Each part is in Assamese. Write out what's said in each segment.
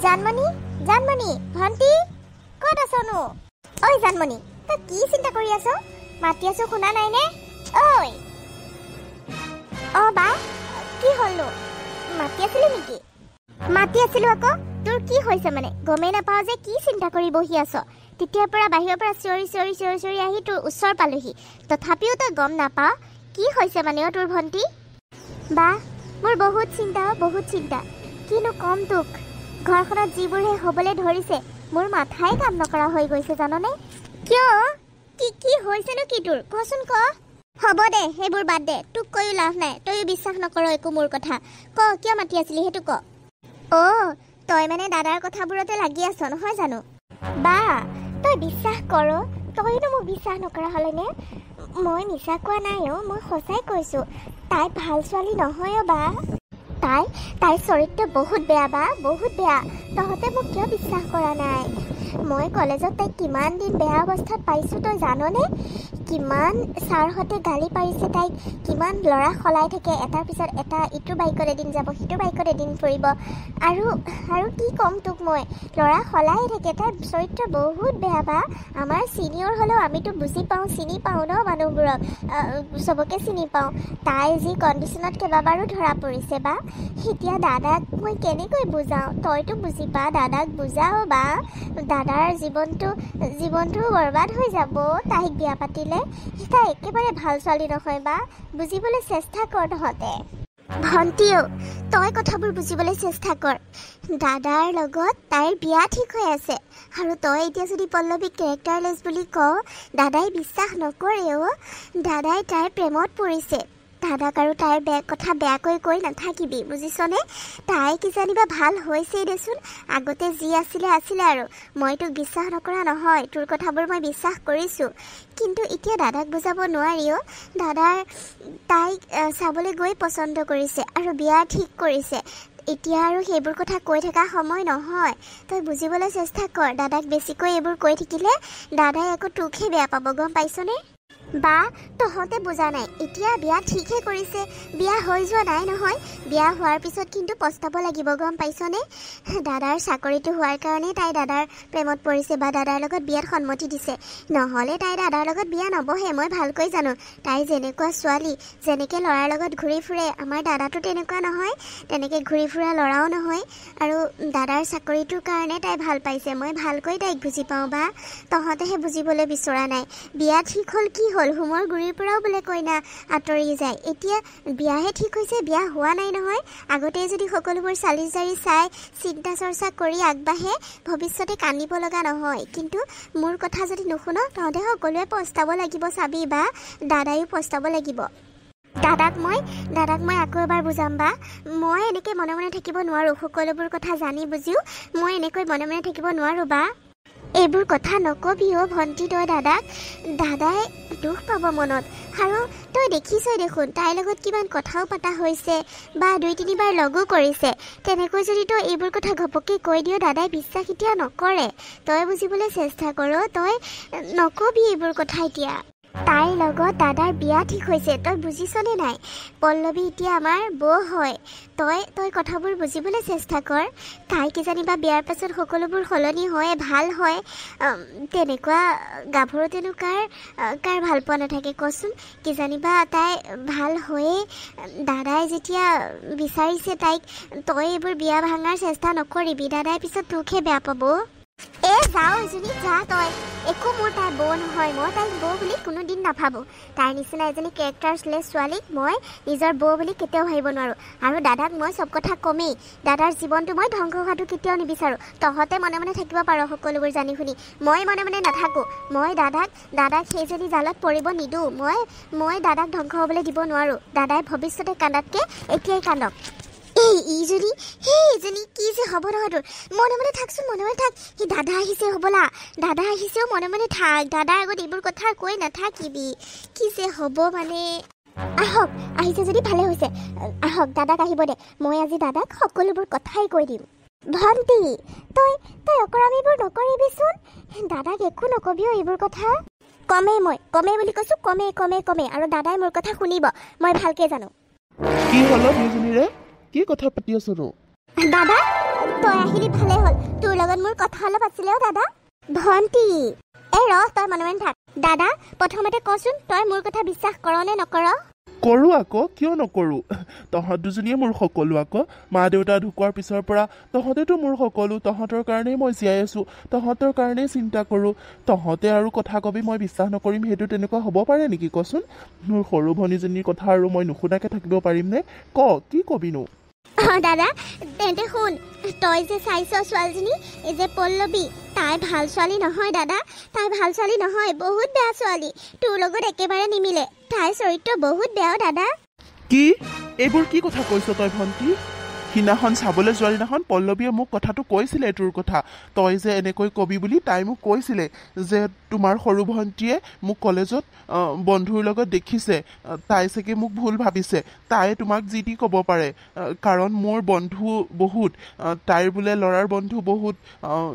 জানমণি জানমণি ভণ্টি ক'ত আছনো? ঐ জানমণি তই কি চিন্তা কৰি আছ? মাতি আছো শুনা নাই নে? ঐ বা কি হ'লনো? মাতি আছিলি নেকি? মাতি আছিলো আকৌ। তোৰ কি হৈছে মানে? গমেই নাপাওঁ যে কি চিন্তা কৰি বহি আছ। তেতিয়াৰ পৰা বাহিৰৰ পৰা চিঞৰি চিঞৰি চিঞৰি চিঞৰি আহি তোৰ ওচৰ পালোহি, তথাপিও তই গম নাপাৱ কি হৈছে মানে তোৰ ভণ্টি? বা মোৰ বহুত চিন্তা বহুত চিন্তা। কিনো কম তোক, ঘৰখনত যিবোৰহে হ'বলৈ ধৰিছে মোৰ মাথাই কাম নকৰা হৈ গৈছে জাননে? কিয়? কি হৈছেনো কি তোৰ? কচোন ক। হ'ব দে সেইবোৰ বাদ দে, তোক কৈও লাভ নাই, তইও বিশ্বাস নকৰ একো মোৰ কথা। ক কিয় মাতি আছিলি সেইটো ক। তই মানে দাদাৰ কথাবোৰতে লাগি আছ নহয় জানো? বা তই বিশ্বাস কৰ, তইনো মোক বিশ্বাস নকৰা হ'লেনে? মই মিছা কোৱা নাই মই সঁচাই কৈছো। তাই ভাল ছোৱালী নহয় বা। তাইৰ চৰিত্ৰ বহুত বেয়া বা, বহুত বেয়া। তহঁতে মোক কিয় বিশ্বাস কৰা নাই? মই কলেজত তাইক কিমান দিন বেয়া অৱস্থাত পাইছোঁ তই জাননে? কিমান ছাৰহঁতে গালি পাৰিছে তাইক, কিমান ল'ৰা সলাই থাকে, এটাৰ পিছত এটা, ইটো বাইকত এদিন যাব, সিটো বাইকত এদিন ফুৰিব। আৰু কি ক'ম তোক মই, ল'ৰা সলাই থাকে। তাইৰ চৰিত্ৰ বহুত বেয়া বা। আমাৰ ছিনিয়ৰ হ'লেও আমিতো বুজি পাওঁ, চিনি পাওঁ ন মানুহবোৰক, চবকে চিনি পাওঁ। তাই যি কণ্ডিশ্যনত কেইবাবাৰো ধৰা পৰিছে বা। এতিয়া দাদাক মই কেনেকৈ বুজাওঁ? তইতো বুজি পা, দাদাক বুজাও বা। দাদাৰ জীৱনটো বৰবাদ হৈ যাব তাইক বিয়া পাতিলে। তাই একেবাৰে ভাল ছোৱালী নহয় বা, বুজিবলৈ চেষ্টা কৰ তহঁতে। ভণ্টিও তই কথাবোৰ বুজিবলৈ চেষ্টা কৰ। দাদাৰ লগত তাইৰ বিয়া ঠিক হৈ আছে, আৰু তই এতিয়া যদি পল্লৱীক কেৰেক্টাৰলেছ বুলি কওঁ, দাদাই বিশ্বাস নকৰে দাদাই তাইৰ প্ৰেমত পৰিছে। দাদাক আৰু তাইৰ কথা বেয়াকৈ কৈ নাথাকিবি বুজিছনে? তাই কিজানিবা ভাল হৈছেই দেচোন, আগতে যি আছিলে আৰু। মই তোক বিশ্বাস নকৰা নহয়, তোৰ কথাবোৰ মই বিশ্বাস কৰিছোঁ, কিন্তু এতিয়া দাদাক বুজাব নোৱাৰি দাদাৰ তাইক চাবলৈ গৈ পচন্দ কৰিছে আৰু বিয়া ঠিক কৰিছে। এতিয়া আৰু সেইবোৰ কথা কৈ থকা সময় নহয়, তই বুজিবলৈ চেষ্টা কৰ। দাদাক বেছিকৈ এইবোৰ কৈ থাকিলে দাদাই আকৌ তোকহে বেয়া পাব, গম পাইছনে? বা তহঁতে বুজা নাই, এতিয়া বিয়া ঠিকহে কৰিছে, বিয়া হৈ যোৱা নাই নহয়। বিয়া হোৱাৰ পিছত কিন্তু পস্তাব লাগিব, গম পাইছনে? দাদাৰ চাকৰিটো হোৱাৰ কাৰণে তাই দাদাৰ প্ৰেমত পৰিছে বা দাদাৰ লগত বিয়াত সন্মতি দিছে, নহ'লে তাই দাদাৰ লগত বিয়া নবহে। মই ভালকৈ জানো তাই যেনেকুৱা ছোৱালী, যেনেকৈ ল'ৰাৰ লগত ঘূৰি ফুৰে, আমাৰ দাদাটো তেনেকুৱা নহয়, তেনেকৈ ঘূৰি ফুৰা ল'ৰাও নহয়। আৰু দাদাৰ চাকৰিটোৰ কাৰণে তাই ভাল পাইছে, মই ভালকৈ তাইক বুজি পাওঁ বা। তহঁতেহে বুজিবলৈ বিচৰা নাই। বিয়া ঠিক হ'ল কি হ'ল, হোমৰ গুৰিৰ পৰাও বোলে কইনা আঁতৰি যায়। এতিয়া বিয়াহে ঠিক হৈছে, বিয়া হোৱা নাই নহয়। আগতেই যদি সকলোবোৰ চালি জাৰি চাই চিন্তা চৰ্চা কৰি আগবাঢ়ে, ভৱিষ্যতে কান্দিব লগা নহয়। কিন্তু মোৰ কথা যদি নুশুন, তহঁতে সকলোৱে পস্তাব লাগিব চাবি বা, দাদায়ো পস্তাব লাগিব। দাদাক মই আকৌ এবাৰ বুজাম বা। মই এনেকৈ মনে মনে থাকিব নোৱাৰোঁ, সকলোবোৰ কথা জানি বুজিও মই এনেকৈ মনে মনে থাকিব নোৱাৰোঁ বা। এইবোৰ কথা নকবি ভণ্টি তই দাদাক, দাদাই দুখ পাব মনত। আৰু তই দেখিছই দেখোন তাইৰ লগত কিমান কথাও পতা হৈছে বা 2-3বাৰ লগো কৰিছে। তেনেকৈ যদি তই এইবোৰ কথা ঘপককৈ কৈ দিও, দাদাই বিশ্বাস এতিয়া নকৰে। তই বুজিবলৈ চেষ্টা কৰ, তই নকবি এইবোৰ কথা এতিয়া। তাইৰ লগত দাদাৰ বিয়া ঠিক হৈছে, তই বুজিছনে নাই? পল্লৱী এতিয়া আমাৰ বৌ হয়। তই কথাবোৰ বুজিবলৈ চেষ্টা কৰ। তাই কিজানিবা বিয়াৰ পাছত সকলোবোৰ সলনি হয়, ভাল হয়। তেনেকুৱা গাভৰু কাৰ ভাল পোৱা নাথাকে কচোন? কিজানিবা তাই ভাল হৈয়ে দাদাই যেতিয়া বিচাৰিছে তাইক, তই এইবোৰ বিয়া ভাঙাৰ চেষ্টা নকৰিবি, দাদাই পিছত তোকহে বেয়া পাব। যাওঁ এজনী যা তই, একো মোৰ তাইৰ বৌ নহয়। মই তাইক বৌ বুলি কোনোদিন নাভাবোঁ। তাইৰ নিচিনা এজনী কেৰেক্টাৰলেছ ছোৱালীক মই নিজৰ বৌ বুলি কেতিয়াও ভাবিব নোৱাৰোঁ। আৰু দাদাক মই চব কথা কমেই, দাদাৰ জীৱনটো মই ধ্বংস হোৱাটো কেতিয়াও নিবিচাৰোঁ। তহঁতে মনে মনে থাকিব পাৰ সকলোবোৰ জানি শুনি, মই মনে মনে নাথাকোঁ। মই দাদাক সেইজনী জালত পৰিব নিদিওঁ। মই দাদাক ধ্বংস হ'বলৈ দিব নোৱাৰোঁ। দাদাই ভৱিষ্যতে কান্দাতকৈ এতিয়াই কান্দক। এইজনী কি যে হ'ব নহয় তোৰ? মনে মনে থাকচোন, মনে মনে থাক। সি দাদা আহিছে হ'বলা, দাদা আহিছেও, মনে মনে থাক। দাদাৰ আগত এইবোৰ কথা কৈ নাথাকিবি, কি যে হ'ব মানে। আহক, আহিছে যদি ভালে হৈছে, আহক দাদাক আহিব দে। মই আজি দাদাক সকলোবোৰ কথাই কৈ দিম। ভণ্টি তই অকৰামীবোৰ নকৰিবিচোন, দাদাক একো নকবিও এইবোৰ কথা। কমেই বুলি কৈছোঁ, কমেই। আৰু দাদাই মোৰ কথা শুনিব, মই ভালকৈ জানো। কি হ'ল দুইজনীৰে? কি কথা পাতি আছনো? দাদা তই আহিলি ভালে হ'ল। লগত মোৰ কথা অলপ আছিল দাদা ভণ্টি এই ৰহ তই মনে মনে থাক দাদা প্ৰথমতে কচোন তই মোৰ কথা বিশ্বাস কৰ নে নকৰ কৰো আকৌ কিয় নকৰো তহঁত দুজনীয়ে মোৰ সকলো আকৌ মা দেউতা ঢুকোৱাৰ পিছৰ পৰা তহঁতেতো মোৰ সকলো তহঁতৰ কাৰণেই মই জীয়াই আছো তহঁতৰ কাৰণেই চিন্তা কৰো তহঁতে আৰু কথা কবি মই বিশ্বাস নকৰিম সেইটো তেনেকুৱা হ'ব পাৰে নেকি কচোন মোৰ সৰু ভনীজনীৰ কথা আৰু মই নুশুনাকে থাকিব পাৰিম নে কি কবিনো দাদা তেন্তে শুন তই যে চাইছ ছোৱালীজনী এই যে পল্লৱী তাই ভাল ছোৱালী নহয় দাদা তাই ভাল ছোৱালী নহয় বহুত বেয়া ছোৱালী তোৰ লগত একেবাৰে নিমিলে তাইৰ চৰিত্ৰ বহুত বেয়া দাদা কি এইবোৰ কি কথা কৈছ তই ভণ্টি সিদিনাখন চাবলৈ যোৱাৰ দিনাখন পল্লৱীয়ে মোক কথাটো কৈছিলে তোৰ কথা তই যে এনেকৈ কবি বুলি তাই মোক কৈছিলে যে তোমাৰ সৰু ভণ্টিয়ে মোক কলেজত বন্ধুৰ লগত দেখিছে তাই চাগে মোক ভুল ভাবিছে তাই তোমাক যি টি ক'ব পাৰে কাৰণ মোৰ বন্ধু বহুত তাইৰ বোলে ল'ৰাৰ বন্ধু বহুত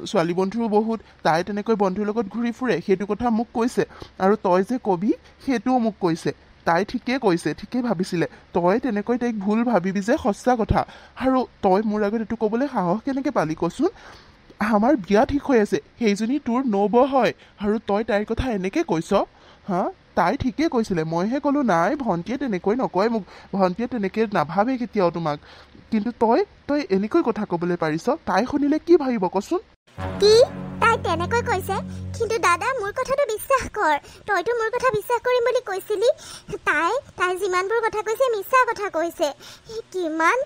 ছোৱালী বন্ধুও বহুত তাই তেনেকৈ বন্ধুৰ লগত ঘূৰি ফুৰে সেইটো কথা মোক কৈছে আৰু তই যে কবি সেইটোও মোক কৈছে তাই ঠিকে কৈছে ঠিকে ভাবিছিলে তই তেনেকৈ তাইক ভুল ভাবিবি যে সঁচা কথা আৰু তই মোৰ আগত এইটো ক'বলৈ সাহস কেনেকৈ পালি কচোন আমাৰ বিয়া ঠিক হৈ আছে সেইজনী তোৰ নবৌ হয় আৰু তই তাইৰ কথা এনেকৈ কৈছ হা তাই ঠিকে কৈছিলে মইহে ক'লোঁ নাই ভণ্টিয়ে তেনেকৈ নকয় মোক ভণ্টিয়ে তেনেকৈ নাভাবে কেতিয়াও তোমাক কিন্তু তই এনেকৈ কথা ক'বলৈ পাৰিছ তাই শুনিলে কি ভাবিব কচোন কি তাই তেনেকৈ কৈছে কিন্তু দাদা মোৰ কথাটো বিশ্বাস কৰ তইতো মোৰ কথা বিশ্বাস কৰিম বুলি কৈছিলি তাই যিমানবোৰ কথা কৈছে মিছা কথা কৈছে কিমান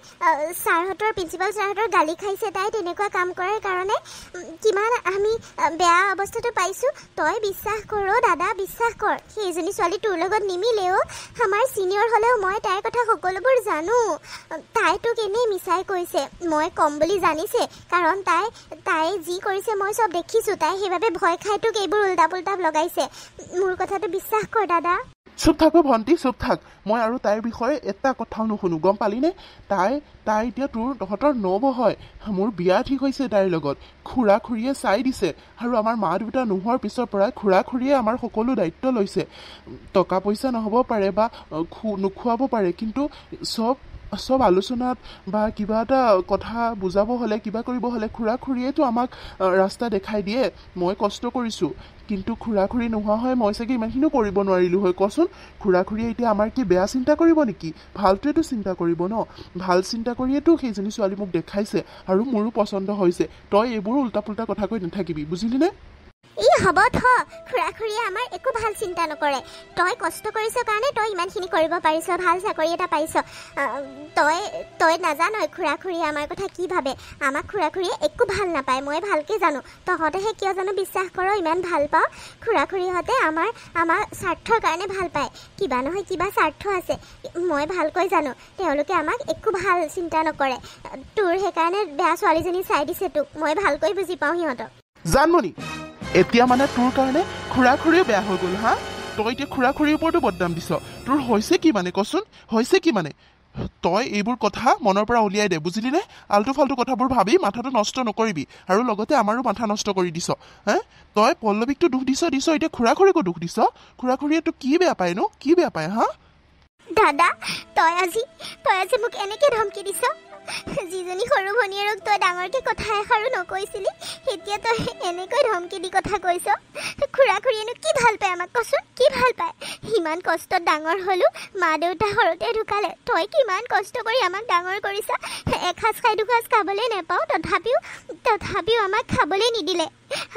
ছাৰহঁতৰ প্ৰিন্সিপাল ছাৰহঁতৰ গালি খাইছে তাই তেনেকুৱা কাম কৰাৰ কাৰণে কিমান আমি বেয়া অৱস্থাটো পাইছোঁ তই বিশ্বাস কৰ দাদা বিশ্বাস কৰ সেইজনী ছোৱালী তোৰ লগত নিমিলেও আমাৰ ছিনিয়ৰ হ'লেও মই তাইৰ কথা সকলোবোৰ জানো তাই তোক এনেই মিছাই কৈছে মই ক'ম বুলি জানিছে কাৰণ তাই যি কৰিছে মই চব দেখিছোঁ তাই সেইবাবে ভয় খাই তোক এইবোৰ উল্টা পুল্টা লগাইছে মোৰ কথাটো বিশ্বাস কৰ দাদা চুপ থাক ভণ্টি চুপ থাক মই আৰু তাইৰ বিষয়ে এটা কথাও নুশুনো গম পালিনে তাই এতিয়া তহঁতৰ নবৌ হয় মোৰ বিয়া ঠিক হৈছে তাইৰ লগত খুৰা খুৰীয়ে চাই দিছে আৰু আমাৰ মা দেউতা নোহোৱাৰ পিছৰ পৰাই খুৰা খুৰীয়ে আমাৰ সকলো দায়িত্ব লৈছে টকা পইচা নহ'ব পাৰে বা নোখোৱাব পাৰে কিন্তু চব আলোচনাত বা কিবা এটা কথা বুজাব হ'লে কিবা কৰিব হ'লে খুৰা খুৰীয়েতো আমাক ৰাস্তা দেখাই দিয়ে মই কষ্ট কৰিছোঁ কিন্তু খুৰা খুৰী নোহোৱা হয় মই চাগে ইমানখিনিও কৰিব নোৱাৰিলোঁ হয় কচোন খুৰা খুৰীয়ে এতিয়া আমাৰ কি বেয়া চিন্তা কৰিব নেকি ভালটোৱেতো চিন্তা কৰিব ন ভাল চিন্তা কৰিয়েতো সেইজনী ছোৱালী মোক দেখাইছে আৰু মোৰো পচন্দ হৈছে তই এইবোৰ উল্টা পুল্টা কথা কৈ নাথাকিবি বুজিলিনে হ'ব খুৰা খুৰীয়ে আমাৰ একো ভাল চিন্তা নকৰে তই কষ্ট কৰিছ কাৰণে তই ইমানখিনি কৰিব পাৰিছ ভাল চাকৰি এটা পাইছ তই নাজানই খুৰা খুৰীয়ে আমাৰ কথা কি ভাবে আমাক খুৰা খুৰীয়ে একো ভাল নাপায় মই ভালকৈ জানো তহঁতেহে কিয় জানো বিশ্বাস কৰ ইমান ভাল পাওঁ খুৰা খুৰীহঁতে আমাৰ স্বাৰ্থৰ কাৰণে ভাল পায় কিবা নহয় কিবা স্বাৰ্থ আছে মই ভালকৈ জানো তেওঁলোকে আমাক একো ভাল চিন্তা নকৰে তোৰ সেইকাৰণে বেয়া ছোৱালীজনী চাই দিছে তোক মই ভালকৈ বুজি পাওঁ সিহঁতক জানমণি এতিয়া মানে তোৰ কাৰণে খুৰা খুৰীও বেয়া হৈ গ'ল হা তই এতিয়া খুৰা খুৰীৰ ওপৰতো বদনাম দিছ তোৰ হৈছে কি মানে কচোন হৈছে কি মানে তই এইবোৰ কথা মনৰ পৰা উলিয়াই দে বুজিলিনে আল্টু ফাল্টু কথাবোৰ ভাবি মাথাটো নষ্ট নকৰিবি আৰু লগতে আমাৰো মাথা নষ্ট কৰি দিছ হে তই পল্লৱীকতো দুখ দিছ এতিয়া খুৰা খুৰীকো দুখ দিছ খুৰা খুৰীয়ে তোক কি বেয়া পায় নো কি বেয়া পায় হা দাদা তই আজি মোক এনেকৈ ধমকি দিছ যিজনী সৰু ভনীয়েৰক তই ডাঙৰকৈ কথা এষাৰো নকৈছিলি এতিয়া তই এনেকৈ ধমকি দি কথা কৈছ খুৰা খুৰীয়েনো কি ভাল পায় আমাক কচোন কি ভাল পায় ইমান কষ্টত ডাঙৰ হ'লো মা দেউতা সৰুতে ঢুকালে তই কিমান কষ্ট কৰি আমাক ডাঙৰ কৰিছ এসাঁজ খাই দুসাঁজ খাবলৈ নাপাওঁ তথাপিও আমাক খাবলৈ নিদিলে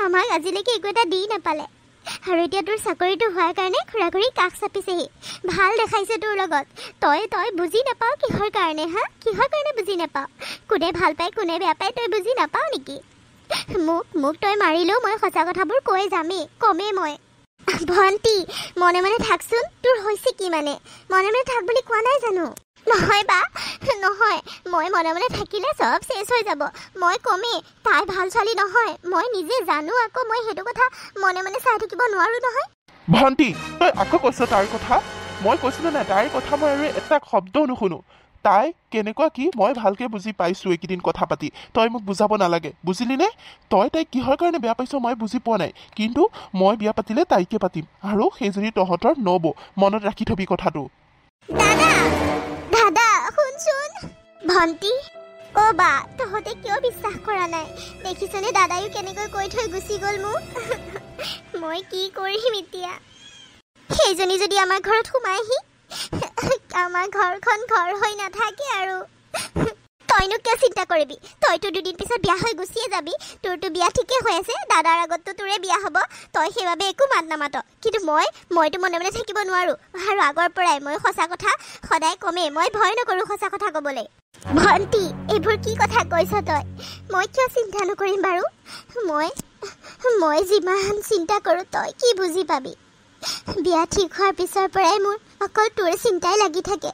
আমাক আজিলৈকে একো এটা দি নাপালে আৰু এতিয়া তোৰ চাকৰিটো হোৱাৰ কাৰণে খুৰা খুৰী কাষ চাপিছেহি ভাল দেখাইছে তোৰ লগত তই বুজি নাপাওঁ কিহৰ কাৰণে কিহৰ কাৰণে বুজি নাপাওঁ কোনে ভাল পায় কোনে বেয়া পায় তই বুজি নাপাওঁ নেকি মোক তই মাৰিলেও মই সঁচা কথাবোৰ কৈ যামেই কমেই মই ভণ্টি মনে মনে থাকচোন তোৰ হৈছে কি মানে মনে মনে থাক বুলি কোৱা নাই জানো নহয় মই মনে মনে থাকিলে চব শেষ হৈ যাব মই কমেই তাই ভাল ছোৱালী নহয় মই নিজে জানো আকৌ মই সেইটো কথা মনে মনে চাই থাকিব নোৱাৰো নহয় ভণ্টি তই আকৌ কৈছ তাইৰ কথা মই কৈছিলোঁ নাই তাইৰ কথা মই আৰু এটা শব্দও নুশুনো তাই কেনেকুৱা কি মই ভালকৈ বুজি পাইছোঁ এইকেইদিন কথা পাতি তই মোক বুজাব নালাগে বুজিলিনে তই তাইক কিহৰ কাৰণে বেয়া পাইছ মই বুজি পোৱা নাই কিন্তু মই বিয়া পাতিলে তাইকে পাতিম আৰু সেইজনী তহঁতৰ নবৌ মনত ৰাখি থবি কথাটো দাদা শুনচোন ভণ্টি অ' বা তহঁতে কিয় বিশ্বাস কৰা নাই দেখিছনে দাদায়ো কেনেকৈ কৈ থৈ গুচি গ'ল মোক মই কি কৰিম এতিয়া সেইজনী যদি আমাৰ ঘৰত সোমাইহি আমাৰ ঘৰখন ঘৰ হৈ নাথাকে আৰু তইনো কিয় চিন্তা কৰিবি তইতো দুদিন পিছত বিয়া হৈ গুচিয়ে যাবি তোৰতো বিয়া ঠিকে হৈ আছে দাদাৰ আগততো তোৰে বিয়া হ'ব তই সেইবাবে একো মাত নামাত কিন্তু মইতো মনে মনে থাকিব নোৱাৰো আৰু আগৰ পৰাই মই সঁচা কথা সদায় কমেই মই ভয় নকৰো সঁচা কথা ক'বলৈ ভণ্টি এইবোৰ কি কথা কৈছ তই মই কিয় চিন্তা নকৰিম বাৰু মই যিমান চিন্তা কৰোঁ তই কি বুজি পাবি বিয়া ঠিক হোৱাৰ পিছৰ পৰাই মোৰ অকল তোৰ চিন্তাই লাগি থাকে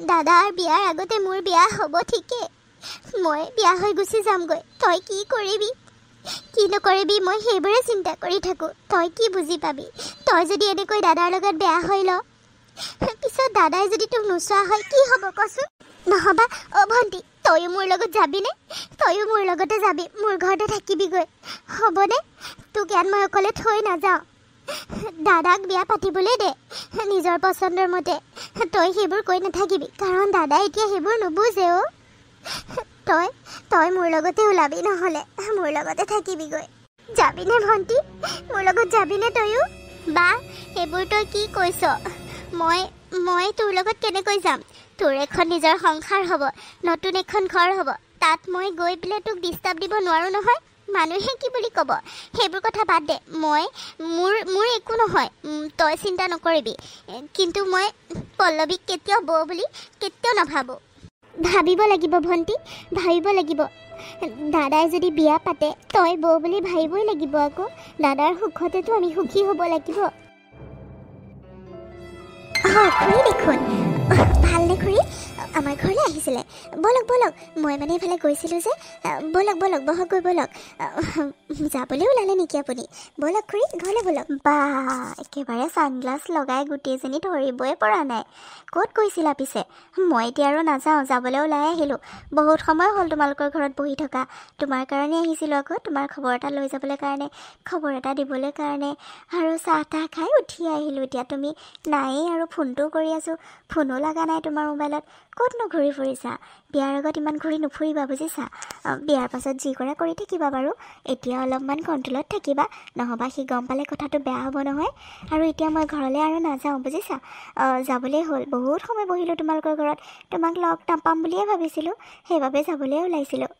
দাদাৰ বিয়াৰ আগতে মোৰ বিয়া হ'ব ঠিকে মই বিয়া হৈ গুচি যামগৈ তই কি কৰিবি কি নকৰিবি মই সেইবোৰে চিন্তা কৰি থাকোঁ তই কি বুজি পাবি তই যদি এনেকৈ দাদাৰ লগত বেয়া হৈ ল পিছত দাদাই যদি তোক নোচোৱা হয় কি হ'ব কচোন নহবা অ' ভণ্টি তয়ো মোৰ লগত যাবিনে তয়ো মোৰ লগতে যাবি মোৰ ঘৰতে থাকিবিগৈ হ'বনে তোক ইয়াত মই অকলে থৈ নাযাওঁ দাদাক বিয়া পাতিবলৈ দে নিজৰ পচন্দৰ মতে তই সেইবোৰ কৈ নাথাকিবি কাৰণ দাদাই এতিয়া সেইবোৰ নুবুজে অ' তই মোৰ লগতে ওলাবি নহ'লে মোৰ লগতে থাকিবিগৈ যাবিনে ভণ্টি মোৰ লগত যাবিনে তয়ো বা সেইবোৰ তই কি কৈছ মই তোৰ লগত কেনেকৈ যাম তোৰ এখন নিজৰ সংসাৰ হ'ব নতুন এখন ঘৰ হ'ব তাত মই গৈ পেলাই তোক ডিষ্টাৰ্ব দিব নোৱাৰোঁ নহয় মানুহে কি বুলি ক'ব সেইবোৰ কথা বাদ দে মোৰ একো নহয় তই চিন্তা নকৰিবি কিন্তু মই পল্লৱীক কেতিয়াও বৌ বুলি কেতিয়াও নাভাবোঁ ভাবিব লাগিব ভণ্টি ভাবিব লাগিব দাদাই যদি বিয়া পাতে তই বৌ বুলি ভাবিবই লাগিব আকৌ দাদাৰ সুখতেতো আমি সুখী হ'ব লাগিব খুৰী দেখোন ভালনে খুৰী আমাৰ ঘৰলৈ আহিছিলে বলক মই মানে এইফালে গৈছিলোঁ যে বলক বহক গৈ বলক যাবলৈ ওলালে নেকি আপুনি বলক খুৰী ঘৰলৈ বলক বা একেবাৰে ছানগ্লাছ লগাই গোটেইজনী ধৰিবই পৰা নাই ক'ত গৈছিলা পিছে মই এতিয়া আৰু নাযাওঁ যাবলৈ ওলাই আহিলোঁ বহুত সময় হ'ল তোমালোকৰ ঘৰত বহি থকা তোমাৰ কাৰণে আহিছিলোঁ আকৌ তোমাৰ খবৰ এটা লৈ যাবলৈ কাৰণে খবৰ এটা দিবলৈ কাৰণে আৰু চাহ তাহ খাই উঠি আহিলোঁ এতিয়া তুমি নায়েই আৰু ফোনটোও কৰি আছোঁ ফোনো লগা নাই তোমাৰ মোবাইলত ক'তনো ঘূৰি ফুৰিছা বিয়াৰ আগত ইমান ঘূৰি নুফুৰিবা বুজিছা বিয়াৰ পাছত যি কৰা কৰি থাকিবা বাৰু এতিয়া অলপমান কণ্ট্ৰলত থাকিবা নহ'বা সি গম পালে কথাটো বেয়া হ'ব নহয় আৰু এতিয়া মই ঘৰলৈ আৰু নাযাওঁ বুজিছা যাবলৈ হ'ল বহুত সময় বহিলোঁ তোমালোকৰ ঘৰত তোমাক লগ নাপাম বুলিয়ে ভাবিছিলোঁ সেইবাবে যাবলৈ ওলাইছিলোঁ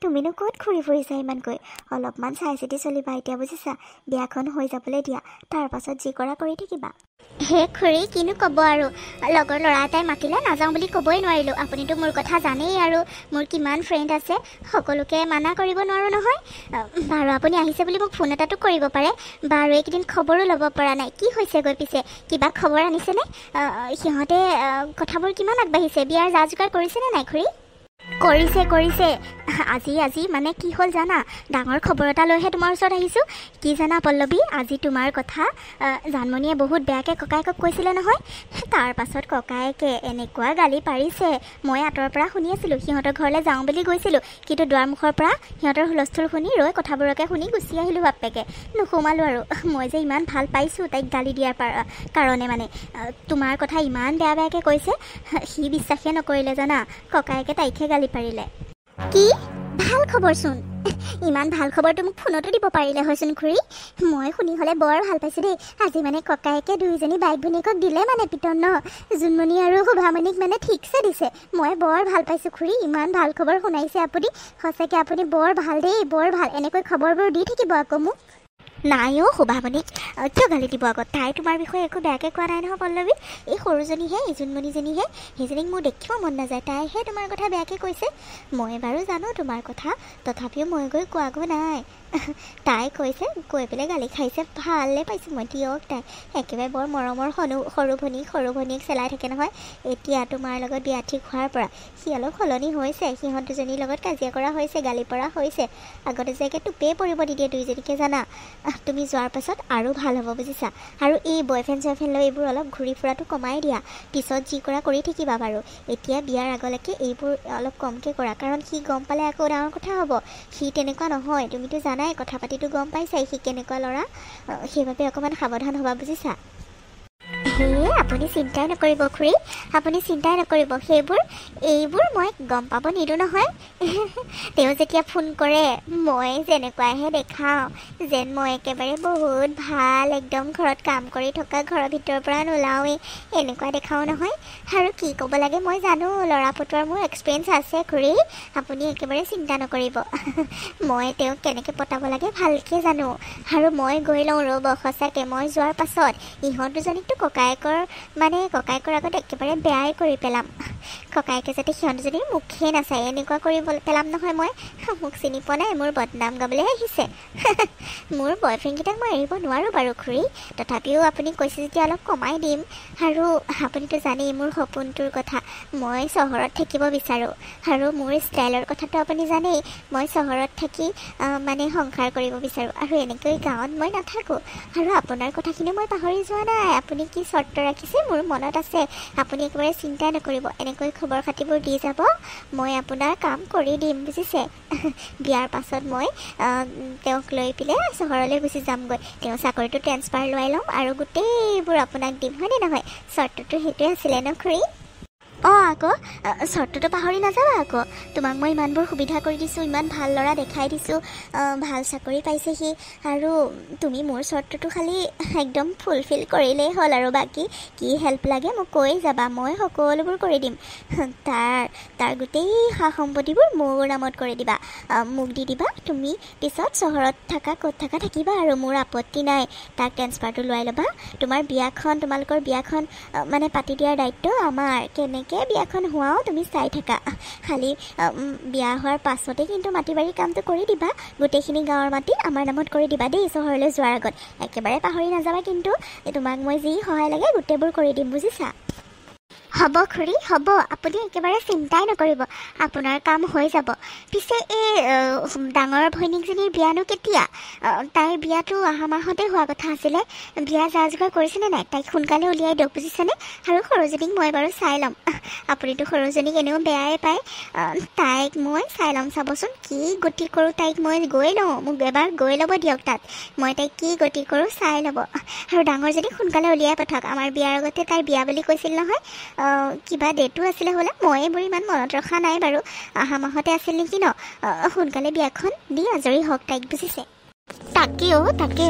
তুমিনো ক'ত ঘূৰি ফুৰিছা ইমানকৈ অলপমান চাই চিতি চলিবা এতিয়া বুজিছা বিয়াখন হৈ যাবলৈ দিয়া তাৰ পাছত যি কৰা কৰি থাকিবা হে খুৰী কিনো ক'ব আৰু লগৰ ল'ৰা এটাই মাতিলে নাযাওঁ বুলি ক'বই নোৱাৰিলোঁ আপুনিতো মোৰ কথা জানেই আৰু মোৰ কিমান ফ্ৰেণ্ড আছে সকলোকে মানা কৰিব নোৱাৰোঁ নহয় বাৰু আপুনি আহিছে বুলি মোক ফোন এটাতো কৰিব পাৰে বাৰু এইকেইদিন খবৰো ল'ব পৰা নাই কি হৈছে গৈ পিছে কিবা খবৰ আনিছেনে সিহঁতে কথাবোৰ কিমান আগবাঢ়িছে বিয়াৰ যা যোগাৰ কৰিছেনে নাই খুৰী কৰিছে আজি মানে কি হ'ল জানা ডাঙৰ খবৰ এটা লৈহে তোমাৰ ওচৰত আহিছোঁ কি জানা পল্লৱী আজি তোমাৰ কথা জানমণিয়ে বহুত বেয়াকৈ ককায়েকক কৈছিলে নহয় তাৰ পাছত ককায়েকে এনেকুৱা গালি পাৰিছে মই আঁতৰৰ পৰা শুনি আছিলোঁ সিহঁতৰ ঘৰলৈ যাওঁ বুলি গৈছিলোঁ কিন্তু দুৱাৰমুখৰ পৰা সিহঁতৰ হুলস্থুল শুনি ৰৈ কথাবোৰকে শুনি গুচি আহিলোঁ বাপেকে নোসোমালোঁ আৰু মই যে ইমান ভাল পাইছোঁ তাইক গালি দিয়াৰ কাৰণে মানে তোমাৰ কথা ইমান বেয়াকৈ কৈছে সি বিশ্বাসেই নকৰিলে জানা ককায়েকে তাইকহে গালি পাৰিলে কি ভাল খবৰচোন ইমান ভাল খবৰটো মোক ফোনতো দিব পাৰিলে হয়চোন খুৰী মই শুনি হ'লে বৰ ভাল পাইছোঁ দেই আজি মানে ককায়েকে দুইজনী বাইক ভনীয়েকক দিলে মানে পিটন ন জোনমণি আৰু শোভামণিক মানে ঠিকছে দিছে মই বৰ ভাল পাইছোঁ খুৰী ইমান ভাল খবৰ শুনাইছে আপুনি সঁচাকৈ আপুনি বৰ ভাল দেই বৰ ভাল এনেকৈ খবৰবোৰ দি থাকিব আকৌ মোক নাই অ' শোভামণিক কিয় গালি দিব আকৌ তাই তোমাৰ বিষয়ে একো বেয়াকৈ কোৱা নাই নহয় পল্লৱী এই সৰুজনীহে এই জোনমণিজনীহে সেইজনীক মোৰ দেখিব মন নাযায় তাইহে তোমাৰ কথা বেয়াকৈ কৈছে মই বাৰু জানো তোমাৰ কথা তথাপিও মই গৈ কোৱাগৈ নাই তাই কৈছে কৈ পেলাই গালি খাইছে ভালে পাইছোঁ মই দিয়ক তাই একেবাৰে বৰ মৰমৰ সৰু ভনীয়েক চেলাই থাকে নহয় এতিয়া তোমাৰ লগত বিয়া ঠিক হোৱাৰ পৰা সি অলপ সলনি হৈছে সিহঁত দুজনীৰ লগত কাজিয়া কৰা হৈছে গালি পৰা হৈছে আগতে যে একে টোপেই পৰিব নিদিয়ে দুইজনীকে জানা তুমি যোৱাৰ পাছত আৰু ভাল হ'ব বুজিছা আৰু এই বয়ফ্ৰেণ্ড চয়ফ্ৰেণ্ড লৈ এইবোৰ অলপ ঘূৰি ফুৰাটো কমাই দিয়া পিছত যি কৰা কৰি থাকিবা বাৰু এতিয়া বিয়াৰ আগলৈকে এইবোৰ অলপ কমকৈ কৰা কাৰণ সি গম পালে আকৌ ডাঙৰ কথা হ'ব সি তেনেকুৱা নহয় তুমিতো জানাই কথা পাতিটো গম পাইছাই সি কেনেকুৱা ল'ৰা সেইবাবে অকণমান সাৱধান হ'বা বুজিছা হে আপুনি চিন্তাই নকৰিব খুৰী, আপুনি চিন্তাই নকৰিব, এইবোৰ মই গম পাব নিদিওঁ নহয়। তেওঁ যেতিয়া ফোন কৰে মই যেনেকুৱাহে দেখাওঁ, যেন মই একেবাৰে বহুত ভাল একদম ঘৰত কাম কৰি থকা, ঘৰৰ ভিতৰৰ পৰা নোলাওঁৱেই, এনেকুৱা দেখাওঁ নহয়। আৰু কি ক'ব লাগে মই জানো, ল'ৰা পটোৱাৰ মোৰ এক্সপিৰিয়েঞ্চ আছে খুৰী, আপুনি একেবাৰে চিন্তা নকৰিব। মই তেওঁক কেনেকৈ পতাব লাগে ভালকৈ জানো। আৰু মই গৈ লওঁ ৰ'ব, সঁচাকৈ মই যোৱাৰ পাছত ইহঁত দুজনীকতো ককায়েকৰ আগত একেবাৰে বেয়াই কৰি পেলাম। ককায়েকে যাতে সিহঁত দুজনীৰ মুখে নাচায় এনেকুৱা কৰি পেলাম নহয় মই। মোক চিনি পোৱা নাই, মোৰ বদনাম গাবলৈ আহিছে। মোৰ বয়ফ্ৰেণ্ডকেইটাক মই এৰিব নোৱাৰোঁ বাৰু খুৰী, তথাপিও আপুনি কৈছে যেতিয়া অলপ কমাই দিম। আৰু আপুনিতো জানেই মোৰ সপোনটোৰ কথা, মই চহৰত থাকিব বিচাৰোঁ। আৰু মোৰ ষ্টাইলৰ কথাটো আপুনি জানেই, মই চহৰত থাকি সংসাৰ কৰিব বিচাৰোঁ, আৰু এনেকৈ গাঁৱত মই নাথাকোঁ। আৰু আপোনাৰ কথাখিনি মই পাহৰি যোৱা নাই, আপুনি কি চৰ্ত ৰাখিছে মোৰ মনত আছে। আপুনি একেবাৰে চিন্তাই নকৰিব, এনেকৈ খবৰ খাতিবোৰ দি যাব, মই আপোনাৰ কাম কৰি দিম বুজিছে। বিয়াৰ পাছত মই তেওঁক লৈ পেলাই চহৰলৈ গুচি যামগৈ, তেওঁ চাকৰিটো ট্ৰেন্সফাৰ লোৱাই ল'ম আৰু গোটেইবোৰ আপোনাক দিম, হয়নে নহয়? চৰ্তটো সেইটোৱে আছিলে ন খুৰী? আকৌ চৰ্তটো পাহৰি নাযাবা আকৌ, তোমাক মই ইমানবোৰ সুবিধা কৰি দিছোঁ, ইমান ভাল ল'ৰা দেখাই দিছোঁ, ভাল চাকৰি পাইছে সি, আৰু তুমি মোৰ চৰ্তটো খালি একদম ফুলফিল কৰিলেই হ'ল। আৰু বাকী কি হেল্প লাগে মোক কৈ যাবা, মই সকলোবোৰ কৰি দিম। তাৰ গোটেই সা সম্পত্তিবোৰ মোৰ নামত কৰি দিবা, মোক দি দিবা, তুমি পিছত চহৰত ক'ত থাকা থাকিবা, আৰু মোৰ আপত্তি নাই। তাক ট্ৰেন্সফাৰটো লোৱাই ল'বা, তোমালোকৰ বিয়াখন পাতি দিয়াৰ দায়িত্ব আমাৰ। কেনেকৈ বিয়াখন হোৱাও তুমি চাই থাকা, খালি বিয়া হোৱাৰ পাছতে কিন্তু মাটি বাৰী কামটো কৰি দিবা, গোটেইখিনি গাঁৱৰ মাটি আমাৰ নামত কৰি দিবা দেই। চহৰলৈ যোৱাৰ আগত একেবাৰে পাহৰি নাযাবা কিন্তু, তোমাক মই যি সহায় লাগে গোটেইবোৰ কৰি দিম বুজিছা। হ'ব খুৰী হ'ব, আপুনি একেবাৰে চিন্তাই নকৰিব, আপোনাৰ কাম হৈ যাব। পিছে এই ডাঙৰ ভৈনীকজনীৰ বিয়ানো কেতিয়া? তাইৰ বিয়াটো অহা মাহতে হোৱা কথা আছিলে, বিয়া যা যোগাৰ কৰিছেনে নাই? তাইক সোনকালে উলিয়াই দিয়ক বুজিছেনে। আৰু সৰুজনীক মই বাৰু চাই ল'ম, আপুনিতো সৰুজনীক এনেও বেয়াই পায়, তাইক মই চাই ল'ম, চাবচোন কি গতি কৰোঁ। তাইক মই গৈ লওঁ, মোক এবাৰ গৈ ল'ব দিয়ক তাত, মই তাইক কি গতি কৰোঁ চাই ল'ব। আৰু ডাঙৰজনীক সোনকালে উলিয়াই পঠাওক, আমাৰ বিয়াৰ আগতে তাইৰ বিয়া বুলি কৈছিল নহয়, কিবা ডেটো আছিলে হ'লে, মই এইবোৰ ইমান মনত ৰখা নাই বাৰু, অহা মাহতে আছিল নেকি ন? সোনকালে বিয়াখন দি আজৰি হওক তাইক বুজিছে। তাকে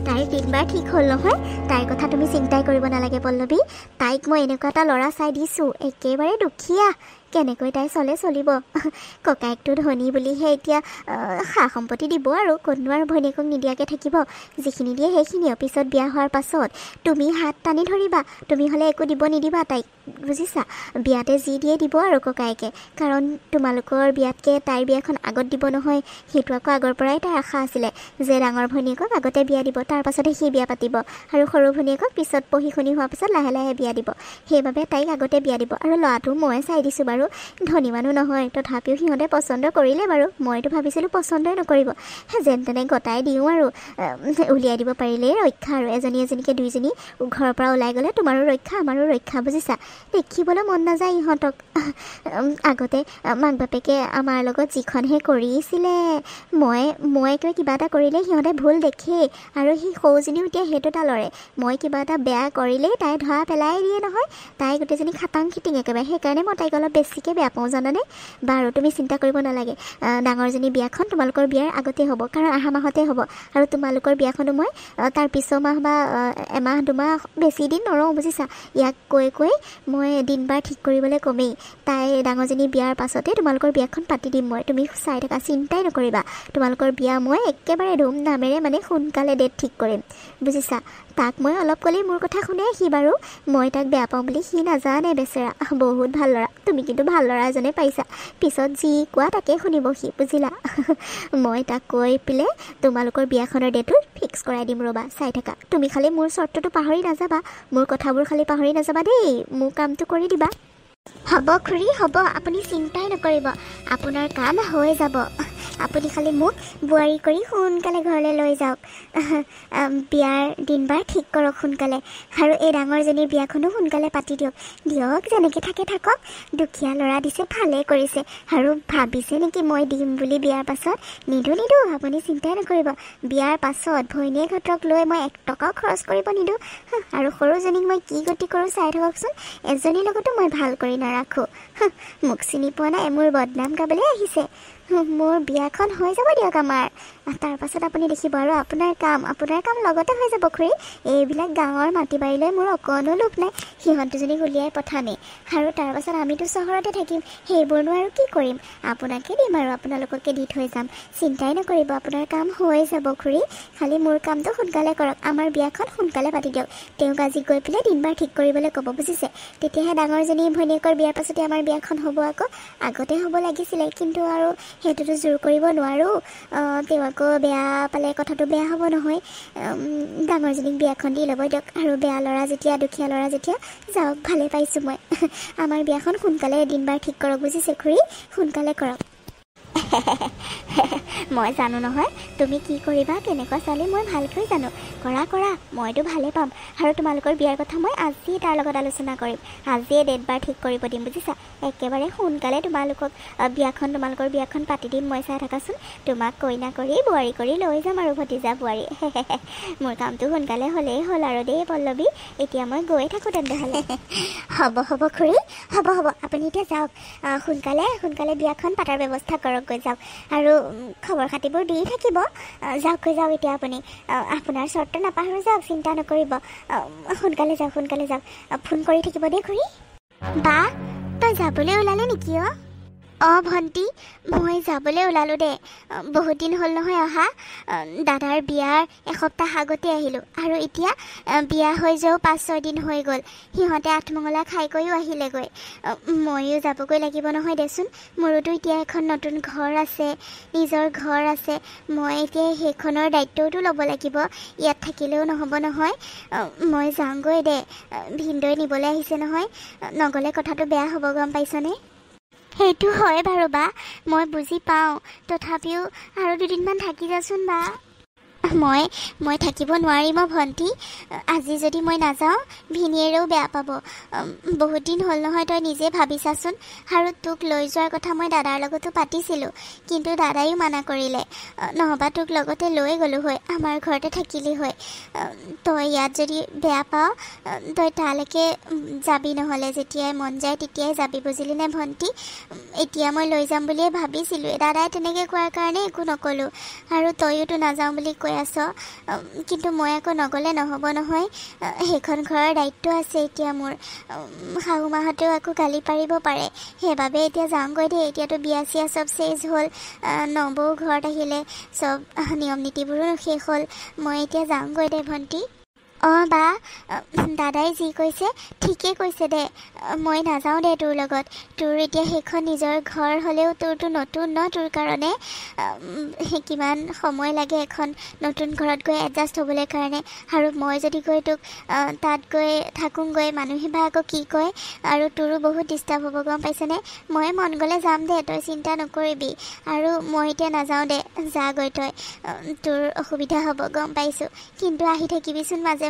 তাইৰ দিনবাৰ ঠিক হ'ল নহয়, তাইৰ কথা তুমি চিন্তাই কৰিব নালাগে পল্লৱী। তাইক মই এনেকুৱা এটা ল'ৰা চাই দিছোঁ, একেবাৰে দুখীয়া, কেনেকৈ তাই চলিব। ককায়েকটো ধনী বুলিহে এতিয়া সা সম্পত্তি দিব, আৰু ক'তনো আৰু ভৈনীয়েকক নিদিয়াকৈ থাকিব, যিখিনি দিয়ে সেইখিনিও পিছত বিয়া হোৱাৰ পাছত তুমি হাত টানি ধৰিবা, তুমি হ'লে একো দিব নিদিবা তাইক বুজিছা। বিয়াতে যি দিয়ে দিব আৰু ককায়েকে, কাৰণ তোমালোকৰ বিয়াতকৈ তাইৰ বিয়াখন আগত দিব নহয়, সেইটো আকৌ আগৰ পৰাই তাইৰ আশা আছিলে যে ডাঙৰ ভনীয়েকক আগতে বিয়া দিব, তাৰ পাছতহে সি বিয়া পাতিব, আৰু সৰু ভনীয়েকক পিছত পঢ়ি শুনি হোৱাৰ পিছত লাহে লাহে বিয়া দিব, সেইবাবে তাইক আগতে বিয়া দিব। আৰু ল'ৰাটো মই চাই দিছোঁ বাৰু, ধনী মানুহ নহয়, তথাপিও সিহঁতে পচন্দ কৰিলে বাৰু, মইতো ভাবিছিলোঁ পচন্দই নকৰিব, যেন তেনে গতাই দিওঁ আৰু উলিয়াই দিব পাৰিলেই ৰক্ষা, আৰু এজনীকে দুইজনী ঘৰৰ পৰা ওলাই গ'লে তোমাৰো ৰক্ষা আমাৰো ৰক্ষা বুজিছা। দেখিবলৈ মন নাযায় ইহঁতক, আগতে মাক বাপেকে আমাৰ লগত যিখনহে কৰিছিলে, মই কিবা এটা কৰিলে সিহঁতে ভুল দেখেই, আৰু সেই সৰুজনীও এতিয়া সেইটো এটা লৰে, মই কিবা এটা বেয়া কৰিলেই তাই ধৰা পেলাই দিয়ে নহয়, তাই গোটেইজনী খাটাং খিটিং একেবাৰে, সেইকাৰণে মই তাইক অলপ বেছিকৈ বেয়া পাওঁ জানানে। বাৰু তুমি চিন্তা কৰিব নালাগে, ডাঙৰজনী বিয়াখন তোমালোকৰ বিয়াৰ আগতে হ'ব, কাৰণ অহা মাহতে হ'ব, আৰু তোমালোকৰ বিয়াখনো মই তাৰ পিছৰ মাহ বা এমাহ দুমাহ বেছি দিন নৰওঁ বুজিছা। ইয়াক কৈ মই দিনবাৰ ঠিক কৰিবলৈ কমেই, তাই ডাঙৰজনী বিয়াৰ পাছতে তোমালোকৰ বিয়াখন পাতি দিম মই, তুমি চাই থাকা, চিন্তাই নকৰিবা, তোমালোকৰ বিয়া মই একেবাৰে ধুমধামেৰে সোনকালে ডেট ঠিক কৰিম বুজিছা। তাক মই অলপ ক'লেই মোৰ কথা শুনে সি বাৰু, মই তাক বেয়া পাওঁ বুলি সি নাজানে বেচেৰা, বহুত ভাল ল'ৰা, তুমি কিন্তু ভাল ল'ৰা এজনে পাইছা, পিছত যি কোৱা তাকে শুনিব সি বুজিলা। মই তাক কৈ পেলাই তোমালোকৰ বিয়াখনৰ ডেটটো ফিক্স কৰাই দিম ৰ'বা, চাই থাকা, তুমি খালি মোৰ চৰ্তটো পাহৰি নাযাবা, মোৰ কথাবোৰ খালি পাহৰি নাযাবা দেই, মোৰ কামটো কৰি দিবা। হ'ব খুৰী হ'ব, আপুনি চিন্তাই নকৰিব, আপোনাৰ কাম হৈ যাব, আপুনি খালি মোক বোৱাৰী কৰি সোনকালে ঘৰলৈ লৈ যাওক বিয়াৰ দিন বাৰ ঠিক কৰক সোনকালে আৰু এই ডাঙৰজনীৰ বিয়াখনো সোনকালে পাতি দিয়ক যেনেকৈ থাকে থাকক দুখীয়া ল'ৰা দিছে ভালেই কৰিছে আৰু ভাবিছে নেকি মই দিম বুলি বিয়াৰ পাছত নিদোঁ আপুনি চিন্তাই নকৰিব বিয়াৰ পাছত ভৈনীয়েকহঁতক লৈ মই 1 টকাও খৰচ কৰিব নিদোঁ আৰু সৰুজনীক মই কি গতি কৰোঁ চাই থাককচোন এজনীৰ লগতো মই ভাল কৰি নাৰাখোঁ মোক চিনি পোৱা নাই মোৰ বদনাম গাবলৈ আহিছে মোৰ বিয়াখন হৈ যাব দিয়ক আমাৰ তাৰ পাছত আপুনি দেখিব আৰু আপোনাৰ কাম লগতে হৈ যাব খুৰী এইবিলাক গাঁৱৰ মাটি বাৰীলৈ মোৰ অকণো লোভ নাই সিহঁত দুজনীক উলিয়াই পঠামেই আৰু তাৰ পাছত আমিতো চহৰতে থাকিম সেইবোৰনো আৰু কি কৰিম আপোনাকে দিম আৰু আপোনালোককে দি থৈ যাম চিন্তাই নকৰিব আপোনাৰ কাম হৈ যাব খুৰী খালি মোৰ কামটো সোনকালে কৰক আমাৰ বিয়াখন সোনকালে পাতি দিয়ক তেওঁক আজি গৈ পেলাই দিন বাৰ ঠিক কৰিবলৈ ক'ব বুজিছে তেতিয়াহে ডাঙৰজনী ভৈনীয়েকৰ বিয়াৰ পাছতে আমাৰ বিয়াখন হ'ব আকৌ আগতে হ'ব লাগিছিলে কিন্তু আৰু সেইটোতো জোৰ কৰিব নোৱাৰোঁ তেওঁ আকৌ বেয়া পালে কথাটো বেয়া হ'ব নহয় ডাঙৰজনীক বিয়াখন দি ল'ব দিয়ক আৰু বেয়া ল'ৰা যেতিয়া দুখীয়া ল'ৰা যেতিয়া যাওক ভালে পাইছোঁ মই আমাৰ বিয়াখন সোনকালে দিন বাৰ ঠিক কৰক বুজিছে খুৰী সোনকালে কৰক মই জানো নহয় তুমি কি কৰিবা কেনেকুৱা ছোৱালী মই ভালকৈ জানো কৰা মইতো ভালেই পাম আৰু তোমালোকৰ বিয়াৰ কথা মই আজি তাৰ লগত আলোচনা কৰিম আজিয়ে ডেট বাৰ ঠিক কৰিব দিম বুজিছা একেবাৰে সোনকালে তোমালোকৰ বিয়াখন পাতি দিম মই চাই থাকাচোন তোমাক কইনা কৰি বোৱাৰী কৰি লৈ যাম আৰু ভতিজা বোৱাৰী মোৰ কামটো সোনকালে হ'লেই হ'ল আৰু দেই পল্লৱী এতিয়া মই গৈ থাকোঁ তেনেহ'লে হ'ব খুৰী হ'ব আপুনি এতিয়া যাওক সোনকালে বিয়াখন পাতাৰ ব্যৱস্থা কৰক গৈ যাওক আৰু খবৰ খাতিবোৰ দি থাকিব যাওক এতিয়া আপুনি আপোনাৰ চৰ্ত নাপাহৰি যাওক চিন্তা নকৰিব সোনকালে যাওক ফোন কৰি থাকিব দেই খুৰী বা তই যাবলৈ ওলালে নেকি ভণ্টি মই যাবলৈ ওলালোঁ দে বহুত দিন হ'ল নহয় অহা দাদাৰ বিয়াৰ এসপ্তাহ আগতে আহিলোঁ আৰু এতিয়া বিয়া হৈ যোৱাও 5-6 দিন হৈ গ'ল সিহঁতে আঠমঙলা খাই কৰিও আহিলেগৈ ময়ো যাবগৈ লাগিব নহয় দেচোন মোৰোতো এতিয়া এখন নতুন ঘৰ আছে নিজৰ ঘৰ আছে মই এতিয়া সেইখনৰ দায়িত্বটো ল'ব লাগিব ইয়াত থাকিলেও নহ'ব নহয় মই যাওঁগৈ দে ভিনদৈ নিবলৈ আহিছে নহয় নগ'লে কথাটো বেয়া হ'ব গম পাইছনে সেইটো হয় বাৰু বা মই বুজি পাওঁ তথাপিও আৰু 2 দিনমান থাকি যাচোন বা মই থাকিব নোৱাৰিম ভণ্টি আজি যদি মই নাযাওঁ ভিনীয়েৰেও বেয়া পাব বহুত দিন হ'ল নহয় তই নিজে ভাবিছাচোন আৰু তোক লৈ যোৱাৰ কথা মই দাদাৰ লগতো পাতিছিলোঁ কিন্তু দাদায়ো মানা কৰিলে নহবা তোক লগতে লৈ গ'লোঁ হয় আমাৰ ঘৰতে থাকিলি হয় তই ইয়াত যদি বেয়া পাওঁ তই তালৈকে যাবি নহ'লে যেতিয়াই মন যায় তেতিয়াই যাবি বুজিলি নে ভণ্টি এতিয়া মই লৈ যাম বুলিয়ে ভাবিছিলোঁ দাদাই তেনেকৈ কোৱাৰ কাৰণে একো নক'লোঁ আৰু তইয়োতো নাযাওঁ বুলি কৈ আছ কিন্তু মই আকৌ নগ'লে নহ'ব নহয় সেইখন ঘৰৰ দায়িত্ব আছে এতিয়া মোৰ শাহু মাহঁতেও আকৌ গালি পাৰিব পাৰে সেইবাবে এতিয়া যাওঁগৈ দেই এতিয়াতো বিয়া চিয়া চব চেজ হ'ল নবৌ ঘৰত আহিলে চব নিয়ম নীতিবোৰো শেষ হ'ল মই এতিয়া যাওঁগৈ দে ভণ্টি বা দাদাই যি কৈছে ঠিকেই কৈছে দে মই নাযাওঁ দে তোৰ লগত তোৰ এতিয়া সেইখন নিজৰ ঘৰ হ'লেও তোৰতো নতুন ন তোৰ কাৰণে কিমান সময় লাগে এখন নতুন ঘৰত গৈ এডজাষ্ট হ'বলৈ কাৰণে আৰু মই যদি গৈ তোক তাত গৈ থাকোঁগৈ মানুহে বা আকৌ কি কয় আৰু তোৰো বহুত ডিষ্টাৰ্ব হ'ব গম পাইছনে মই মন গ'লে যাম দে তই চিন্তা নকৰিবি আৰু মই এতিয়া নাযাওঁ দে যাগৈ তই তোৰ অসুবিধা হ'ব গম পাইছোঁ কিন্তু আহি থাকিবিচোন মাজে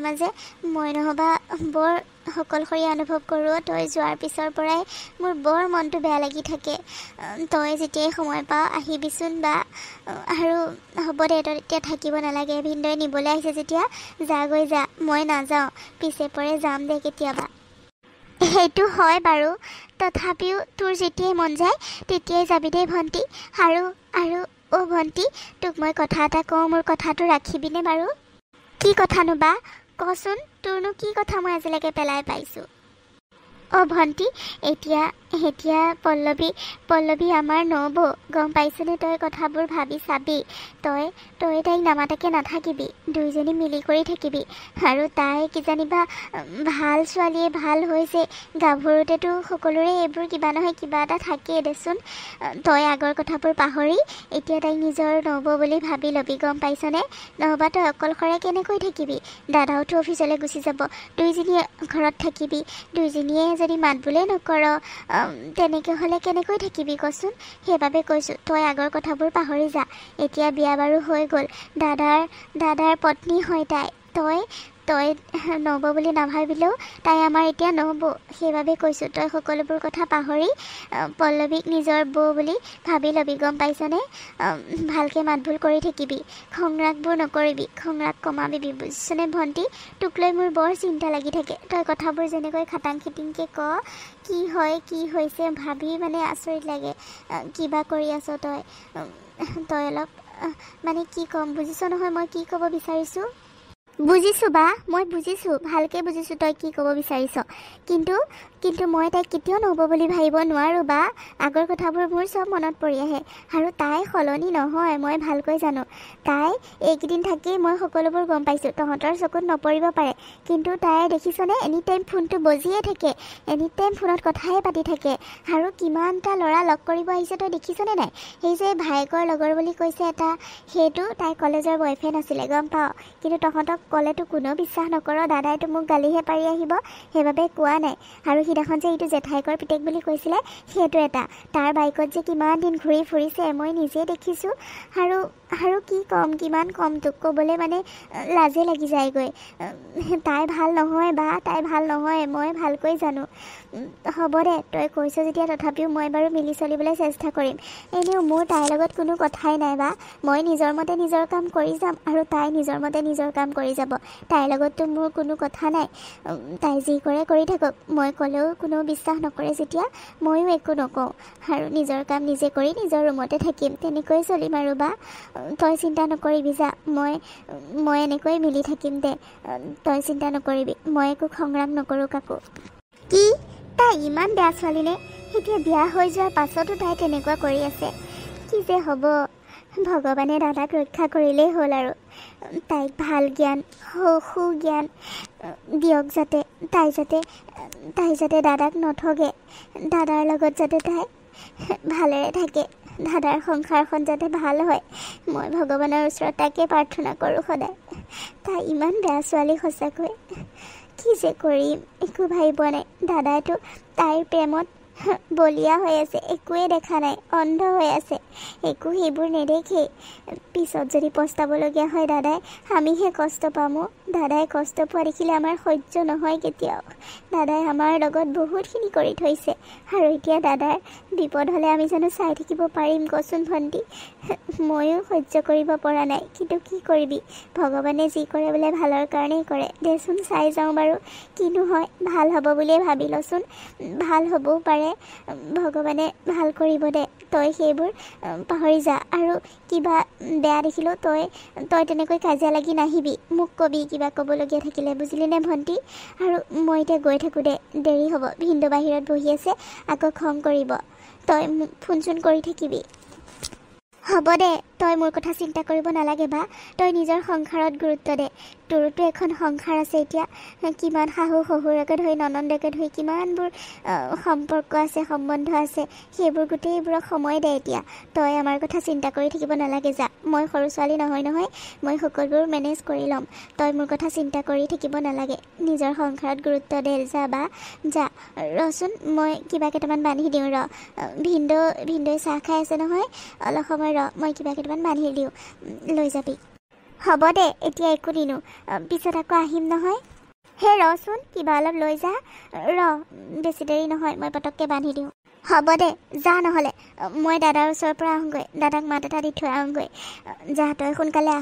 মই নহ'বা বৰ অকলশৰীয়া অনুভৱ কৰোঁ তই যোৱাৰ পিছৰ পৰাই মোৰ বৰ মনটো বেয়া লাগি থাকে তই যেতিয়াই সময় পাওঁ আহিবিচোন বা আৰু হ'ব দে তই এতিয়া থাকিব নালাগে ভিনদৈ নিবলৈ আহিছে যেতিয়া যাগৈ যা মই নাযাওঁ পিছে পৰে যাম দে কেতিয়াবা সেইটো হয় বাৰু তথাপিও তোৰ যেতিয়াই মন যায় তেতিয়াই যাবি দেই ভণ্টি আৰু ভণ্টি তোক মই কথা এটা কওঁ মোৰ কথাটো ৰাখিবিনে বাৰু কি কথানো বা কচোন তোৰনো কি কথা মই আজিলৈকে পেলাই পাইছোঁ ভণ্টি এতিয়া পল্লৱী আমাৰ নবৌ গম পাইছনে তই কথাবোৰ ভাবি চাবি তই তাইক নামাতাকে নাথাকিবি দুইজনী মিলি কৰি থাকিবি আৰু তাই কিজানিবা ভাল ছোৱালীয়ে ভাল হৈছে গাভৰুতেতো সকলোৰে এইবোৰ কিবা নহয় কিবা এটা থাকেই দেচোন তই আগৰ কথাবোৰ পাহৰি এতিয়া তাইক নিজৰ নবৌ বুলি ভাবি ল'বি গম পাইছনে নহবা তই অকলশৰে কেনেকৈ থাকিবি দাদাওতো অফিচলৈ গুচি যাব দুইজনীয়ে ঘৰত থাকিবি দুইজনীয়ে যদি মাত বোলে নকৰ তেনেকৈ হ'লে কেনেকৈ থাকিবি কচোন। সেইবাবে কৈছোঁ তই আগৰ কথাবোৰ পাহৰি যা। এতিয়া বিয়া বাৰু হৈ গ'ল, দাদাৰ পত্নী হয় তাই। তই নহ'ব বুলি নাভাবিলেও তাই আমাৰ এতিয়া নহ'ব। সেইবাবে কৈছোঁ তই সকলোবোৰ কথা পাহৰি পল্লৱীক নিজৰ বৌ বুলি ভাবি ল'বি, গম পাইছনে? ভালকৈ মাতবোল কৰি থাকিবি, খং-ৰাগবোৰ নকৰিবি, খং-ৰাগ কমাবি, বুজিছনে ভণ্টি? তোক লৈ মোৰ বৰ চিন্তা লাগি থাকে। তই কথাবোৰ যেনেকৈ খাটাং খিটিংকৈ ক, কি হয় কি হৈছে ভাবি মানে আচৰিত লাগে। কিবা কৰি আছ তই অলপ মানে কি ক'ম, বুজিছ নহয় মই কি ক'ব বিচাৰিছোঁ? বুজিছোঁ বা, মই বুজিছোঁ, ভালকৈ বুজিছোঁ তই কি ক'ব বিচাৰিছ। কিন্তু মই তাইক কেতিয়াও নহ'ব বুলি ভাবিব নোৱাৰোঁ বা। আগৰ কথাবোৰ মোৰ চব মনত পৰি আহে। আৰু তাই সলনি নহয়, মই ভালকৈ জানো। তাই এইকেইদিন থাকেই মই সকলোবোৰ গম পাইছোঁ। তহঁতৰ চকুত নপৰিব পাৰে, কিন্তু তাই দেখিছনে এনি টাইম ফোনটো বজিয়ে থাকে, এনি টাইম ফোনত কথাই পাতি থাকে। আৰু কিমানটা ল'ৰা লগ কৰিব আহিছে তই দেখিছনে নাই? সেই যে ভায়েকৰ লগৰ বুলি কৈছে এটা, সেইটো তাই কলেজৰ বয়ফ্ৰেণ্ড আছিলে, গম পাৱ? কিন্তু তহঁতক ক'লেতো কোনেও বিশ্বাস নকৰ, দাদাইতো মোক গালিহে পাৰি আহিব, সেইবাবে কোৱা নাই। আৰু সিদিনাখন যে এইটো জেঠাইকৰ পিতেক বুলি কৈছিলে, সেইটো এটা। তাৰ বাইকত যে কিমান দিন ঘূৰি ফুৰিছে মই নিজে দেখিছোঁ। আৰু কি ক'ম, কিমান ক'ম তোক, ক'বলৈ মানে লাজে লাগি যায়গৈ। তাই ভাল নহয় বা, তাই ভাল নহয়, মই ভালকৈ জানো। হ'ব দে, তই কৈছ যেতিয়া তথাপিও মই বাৰু মিলি চলিবলৈ চেষ্টা কৰিম। এনেও মোৰ তাইৰ লগত কোনো কথাই নাই বা। মই নিজৰ মতে নিজৰ কাম কৰি যাম আৰু তাই নিজৰ মতে নিজৰ কাম কৰি যাব। তাইৰ লগততো মোৰ কোনো কথা নাই। তাই যি কৰে কৰি থাকক, মই ক'লেও কোনেও বিশ্বাস নকৰে যেতিয়া ময়ো একো নকওঁ। আৰু নিজৰ কাম নিজে কৰি নিজৰ ৰুমতে থাকিম, তেনেকৈ চলিম আৰু বা। তই চিন্তা নকৰিবি যা, মই এনেকৈ মিলি থাকিম দে। তই চিন্তা নকৰিবি, মই একো খং-ৰাগ নকৰোঁ কাকো। কি তাই ইমান বেয়া ছোৱালীনে? এতিয়া বিয়া হৈ যোৱাৰ পাছতো তাই তেনেকুৱা কৰি আছে। কি যে হ'ব, ভগৱানে দাদাক ৰক্ষা কৰিলেই হ'ল আৰু। তাইক ভাল জ্ঞান, সুজ্ঞান দিয়ক যাতে, তাই যাতে দাদাক নঠগে, দাদাৰ লগত যাতে তাই ভালেৰে থাকে, দাদাৰ সংসাৰখন যাতে ভাল হয়, মই ভগৱানৰ ওচৰত তাকে প্ৰাৰ্থনা কৰোঁ সদায়। তাই ইমান বেয়া ছোৱালী সঁচাকৈ। কি যে কৰিম একো ভাবি পোৱা নাই। দাদাইতো তাইৰ প্ৰেমত বলিয়া হৈ আছে, একোৱে দেখা নাই, অন্ধ হৈ আছে, একো সেইবোৰ নেদেখেই। পিছত যদি পস্তাবলগীয়া হয় দাদাই, আমিহে কষ্ট পাম। দাদাই কষ্ট পোৱা দেখিলে আমাৰ সহ্য নহয় কেতিয়াও। দাদাই আমাৰ লগত বহুতখিনি কৰি থৈছে, আৰু এতিয়া দাদাৰ বিপদ হ'লে আমি জানো চাই থাকিব পাৰিম কচোন ভণ্টি? ময়ো সহ্য কৰিব পৰা নাই, কিন্তু কি কৰিবি, ভগৱানে যি কৰে বোলে ভালৰ কাৰণেই কৰে। দেচোন চাই যাওঁ বাৰু কিনো হয়, ভাল হ'ব বুলিয়ে ভাবি লচোন। ভাল হ'বও পাৰে, ভগৱানে ভাল কৰিব দে। তই সেইবোৰ পাহৰি যা, আৰু কিবা বেয়া দেখিলেও তই তেনেকৈ কাজিয়া লাগি নাহিবি, মোক কবি কিবা ক'বলগীয়া থাকিলে, বুজিলি নে ভণ্টি? আৰু মই এতিয়া গৈ থাকোঁ দে, দেৰি হ'ব। ভিনদেউ বাহিৰত বহি আছে, আকৌ খং কৰিব। তই মোক ফোন চোন কৰি থাকিবি। হ'ব দে, তই মোৰ কথা চিন্তা কৰিব নালাগে বা। তই নিজৰ সংসাৰত গুৰুত্ব দে। তোৰতো এখন সংসাৰ আছে এতিয়া, কিমান শাহু শহুৰকে ধৰি ননন্দকে ধৰি কিমানবোৰ সম্পৰ্ক আছে, সম্বন্ধ আছে, সেইবোৰ গোটেইবোৰক সময় দে এতিয়া। তই আমাৰ কথা চিন্তা কৰি থাকিব নালাগে যা। মই সৰু ছোৱালী নহয়, মই সকলোবোৰ মেনেজ কৰি ল'ম। তই মোৰ কথা চিন্তা কৰি থাকিব নালাগে, নিজৰ সংসাৰত গুৰুত্ব দে যা বা যা। ৰচোন, মই কিবা কেইটামান বান্ধি দিওঁ ৰ। ভিনদেউ চাহ খাই আছে নহয়, অলপ সময় ৰ, মই কিবা কেইটামান বান্ধি দিওঁ, লৈ যাবি। হ'ব দে, এতিয়া একো নিনো, পিছত আকৌ আহিম নহয়। ৰচোন, কিবা অলপ লৈ যা ৰ, বেছি দেৰি নহয়, মই পটককৈ বান্ধি দিওঁ। হ'ব দে, যা নহ'লে, মই দাদাৰ ওচৰৰ পৰা আহোঁগৈ, দাদাক মাত এটা দি থৈ আহোঁগৈ। যা, তই সোনকালে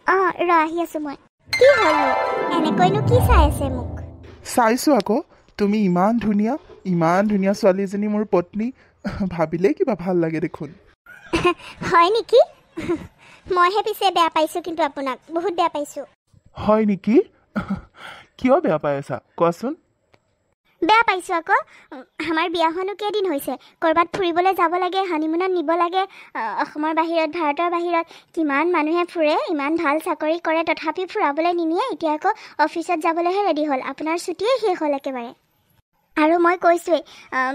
আহ। ৰ আহি আছোঁ মই। কি হ'ল এনেকৈনো কি চাই আছে মোক? চাইছোঁ আকৌ, তুমি ইমান ধুনীয়া ছোৱালী এজনী মোৰ পত্নী, ভাবিলেই কিবা ভাল লাগে দেখোন। হয় নেকি? মইহে পিছে বেয়া পাইছোঁ, কিন্তু আপোনাক বহুত বেয়া পাইছোঁ। হয় নেকি? কিয় বেয়া পাই আছা কোৱাচোন? বেয়া পাইছোঁ আকৌ। আমাৰ বিয়াখনো কেইদিন হৈছে, ক'ৰবাত ফুৰিবলৈ যাব লাগে, হানিমুনত নিব লাগে, অসমৰ বাহিৰত, ভাৰতৰ বাহিৰত। কিমান মানুহে ফুৰে, ইমান ভাল চাকৰি কৰে, তথাপি ফুৰাবলৈ নিনিয়ে। এতিয়া আকৌ অফিচত যাবলৈহে ৰেডি হ'ল, আপোনাৰ ছুটিয়ে শেষ হ'ল একেবাৰে। আৰু মই কৈছোঁৱেই,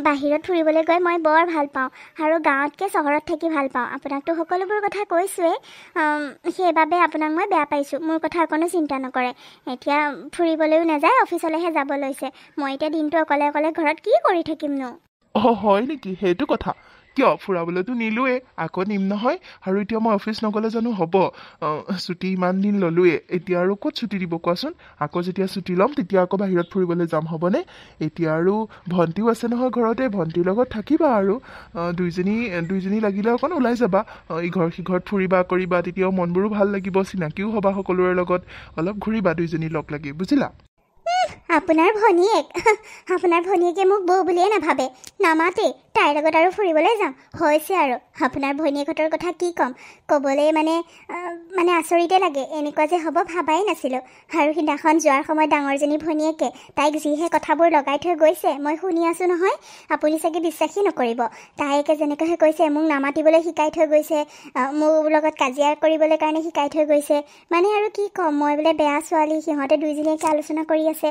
বাহিৰত ফুৰিবলৈ গৈ মই বৰ ভাল পাওঁ, আৰু গাঁৱতকৈ চহৰত থাকি ভাল পাওঁ। আপোনাকতো সকলোবোৰ কথা কৈছোঁৱেই, সেইবাবে আপোনাক মই বেয়া পাইছোঁ। মোৰ কথা অকণো চিন্তা নকৰে। এতিয়া ফুৰিবলৈও নাযায়, অফিচলৈহে যাব লৈছে। মই এতিয়া দিনটো অকলে ঘৰত কি কৰি থাকিমনো? হয় নেকি? সেইটো কথা। কিয় ফুৰাবলৈতো নিলোৱে, আকৌ নিম নহয়। আৰু এতিয়া মই অফিচ নগ'লে জানো হ'ব? ছুটি ইমান দিন ল'লোৱে, এতিয়া আৰু ক'ত ছুটি দিব কোৱাচোন? আকৌ যেতিয়া ছুটি ল'ম তেতিয়া আকৌ বাহিৰত ফুৰিবলৈ যাম, হ'বনে? এতিয়া আৰু ভণ্টিও আছে নহয় ঘৰতে, ভণ্টিৰ লগত থাকিবা আৰু দুইজনী লাগিলে অকণ ওলাই যাবা, ইঘৰ সিঘৰত ফুৰিবা কৰিবা, তেতিয়াও মনবোৰো ভাল লাগিব, চিনাকিও হ'বা সকলোৰে লগত, অলপ ঘূৰিবা দুইজনী লগ লাগি, বুজিলা? আপোনাৰ ভনীয়েকে মোক বৌ বুলিয়ে নাভাবে, নামাতেই। তাইৰ লগত আৰু ফুৰিবলৈ যাম হৈছে আৰু। আপোনাৰ ভনীয়েকহঁতৰ কথা কি ক'ম, ক'বলৈ মানে আচৰিতে লাগে। এনেকুৱা যে হ'ব ভাবাই নাছিলোঁ। আৰু সিদিনাখন যোৱাৰ সময়ত ডাঙৰজনী ভনীয়েকে তাইক যিহে কথাবোৰ লগাই থৈ গৈছে মই শুনি আছোঁ নহয়, আপুনি চাগে বিশ্বাসেই নকৰিব। তাইকে যেনেকৈহে কৈছে মোক নামাতিবলৈ শিকাই থৈ গৈছে, মোৰ লগত কাজিয়া কৰিবলৈ কাৰণে শিকাই থৈ গৈছে। মানে আৰু কি ক'ম, মই বোলে বেয়া ছোৱালী, সিহঁতে দুইজনীয়েকে আলোচনা কৰি আছে।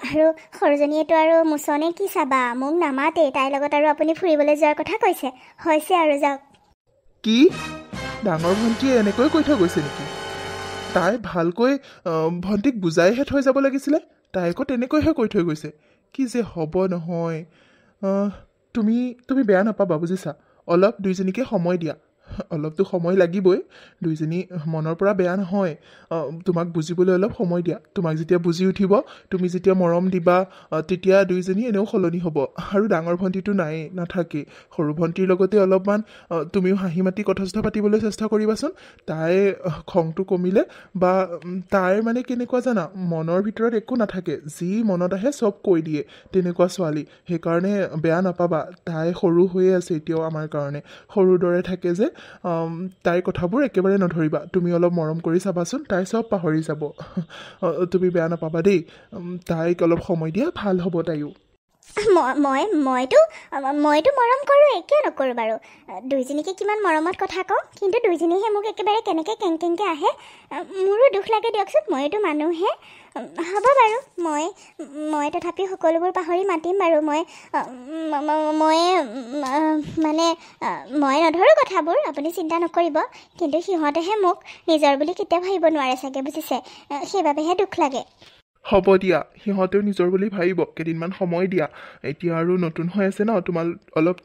আৰু সৰুজনীয়েতো আৰু মোচনে কি চাবা, মোক নামাতেই। তাইৰ লগত আৰু আপুনি ফুৰিবলৈ যোৱাৰ কথা কৈছে, হৈছে আৰু যাওক। কি ডাঙৰ ভণ্টিয়ে এনেকৈ কৈ থৈ গৈছে নেকি? তাই ভালকৈ ভণ্টিক বুজাইহে থৈ যাব লাগিছিলে, তাই আকৌ তেনেকৈহে কৈ থৈ গৈছে। কি যে হ'ব নহয়। তুমি বেয়া নাপাবা বুজিছা, অলপ দুইজনীকে সময় দিয়া। অলপতো সময় লাগিবই, দুইজনী মনৰ পৰা বেয়া নহয়। তোমাক বুজিবলৈ অলপ সময় দিয়া। তোমাক যেতিয়া বুজি উঠিব, তুমি যেতিয়া মৰম দিবা, তেতিয়া দুইজনী এনেও সলনি হ'ব। আৰু ডাঙৰ ভণ্টিটো নায়েই, নাথাকেই। সৰু ভণ্টিৰ লগতে অলপমান তুমিও হাঁহি মাতি কথা চথা পাতিবলৈ চেষ্টা কৰিবাচোন। তাই খংটো কমিলে, বা তাইৰ মানে কেনেকুৱা জানা, মনৰ ভিতৰত একো নাথাকে, যি মনত আহে চব কৈ দিয়ে, তেনেকুৱা ছোৱালী। সেইকাৰণে বেয়া নাপাবা, তাই সৰু হৈয়ে আছে এতিয়াও আমাৰ কাৰণে, সৰুৰ দৰে থাকে যে। তাইৰ কথাবোৰ একেবাৰে নধৰিবা, তুমি অলপ মৰম কৰি চাবাচোন, তাই চব পাহৰি যাব। তুমি বেয়া নাপাবা দেই, তাইক অলপ সময় দিয়া, ভাল হ'ব তাইও। মইতো মৰম কৰোঁ, কিয় নকৰোঁ বাৰু। দুইজনীকে কিমান মৰমত কথা কওঁ, কিন্তু দুইজনীহে মোক একেবাৰে কেনেকৈ কেংকেংকৈ আহে। মোৰো দুখ লাগে দিয়কচোন, মইতো মানুহে। হ'ব বাৰু, মই তথাপি সকলোবোৰ পাহৰি মাতিম বাৰু। মই নধৰোঁ কথাবোৰ, আপুনি চিন্তা নকৰিব। কিন্তু সিহঁতেহে মোক নিজৰ বুলি কেতিয়াও ভাবিব নোৱাৰে চাগে, বুজিছে? সেইবাবেহে দুখ লাগে। হ'ব দিয়া, সিহঁতেও নিজৰ বুলি ভাবিব, কেইদিনমান সময় দিয়া। এতিয়া আৰু নতুন হৈ আছে ন,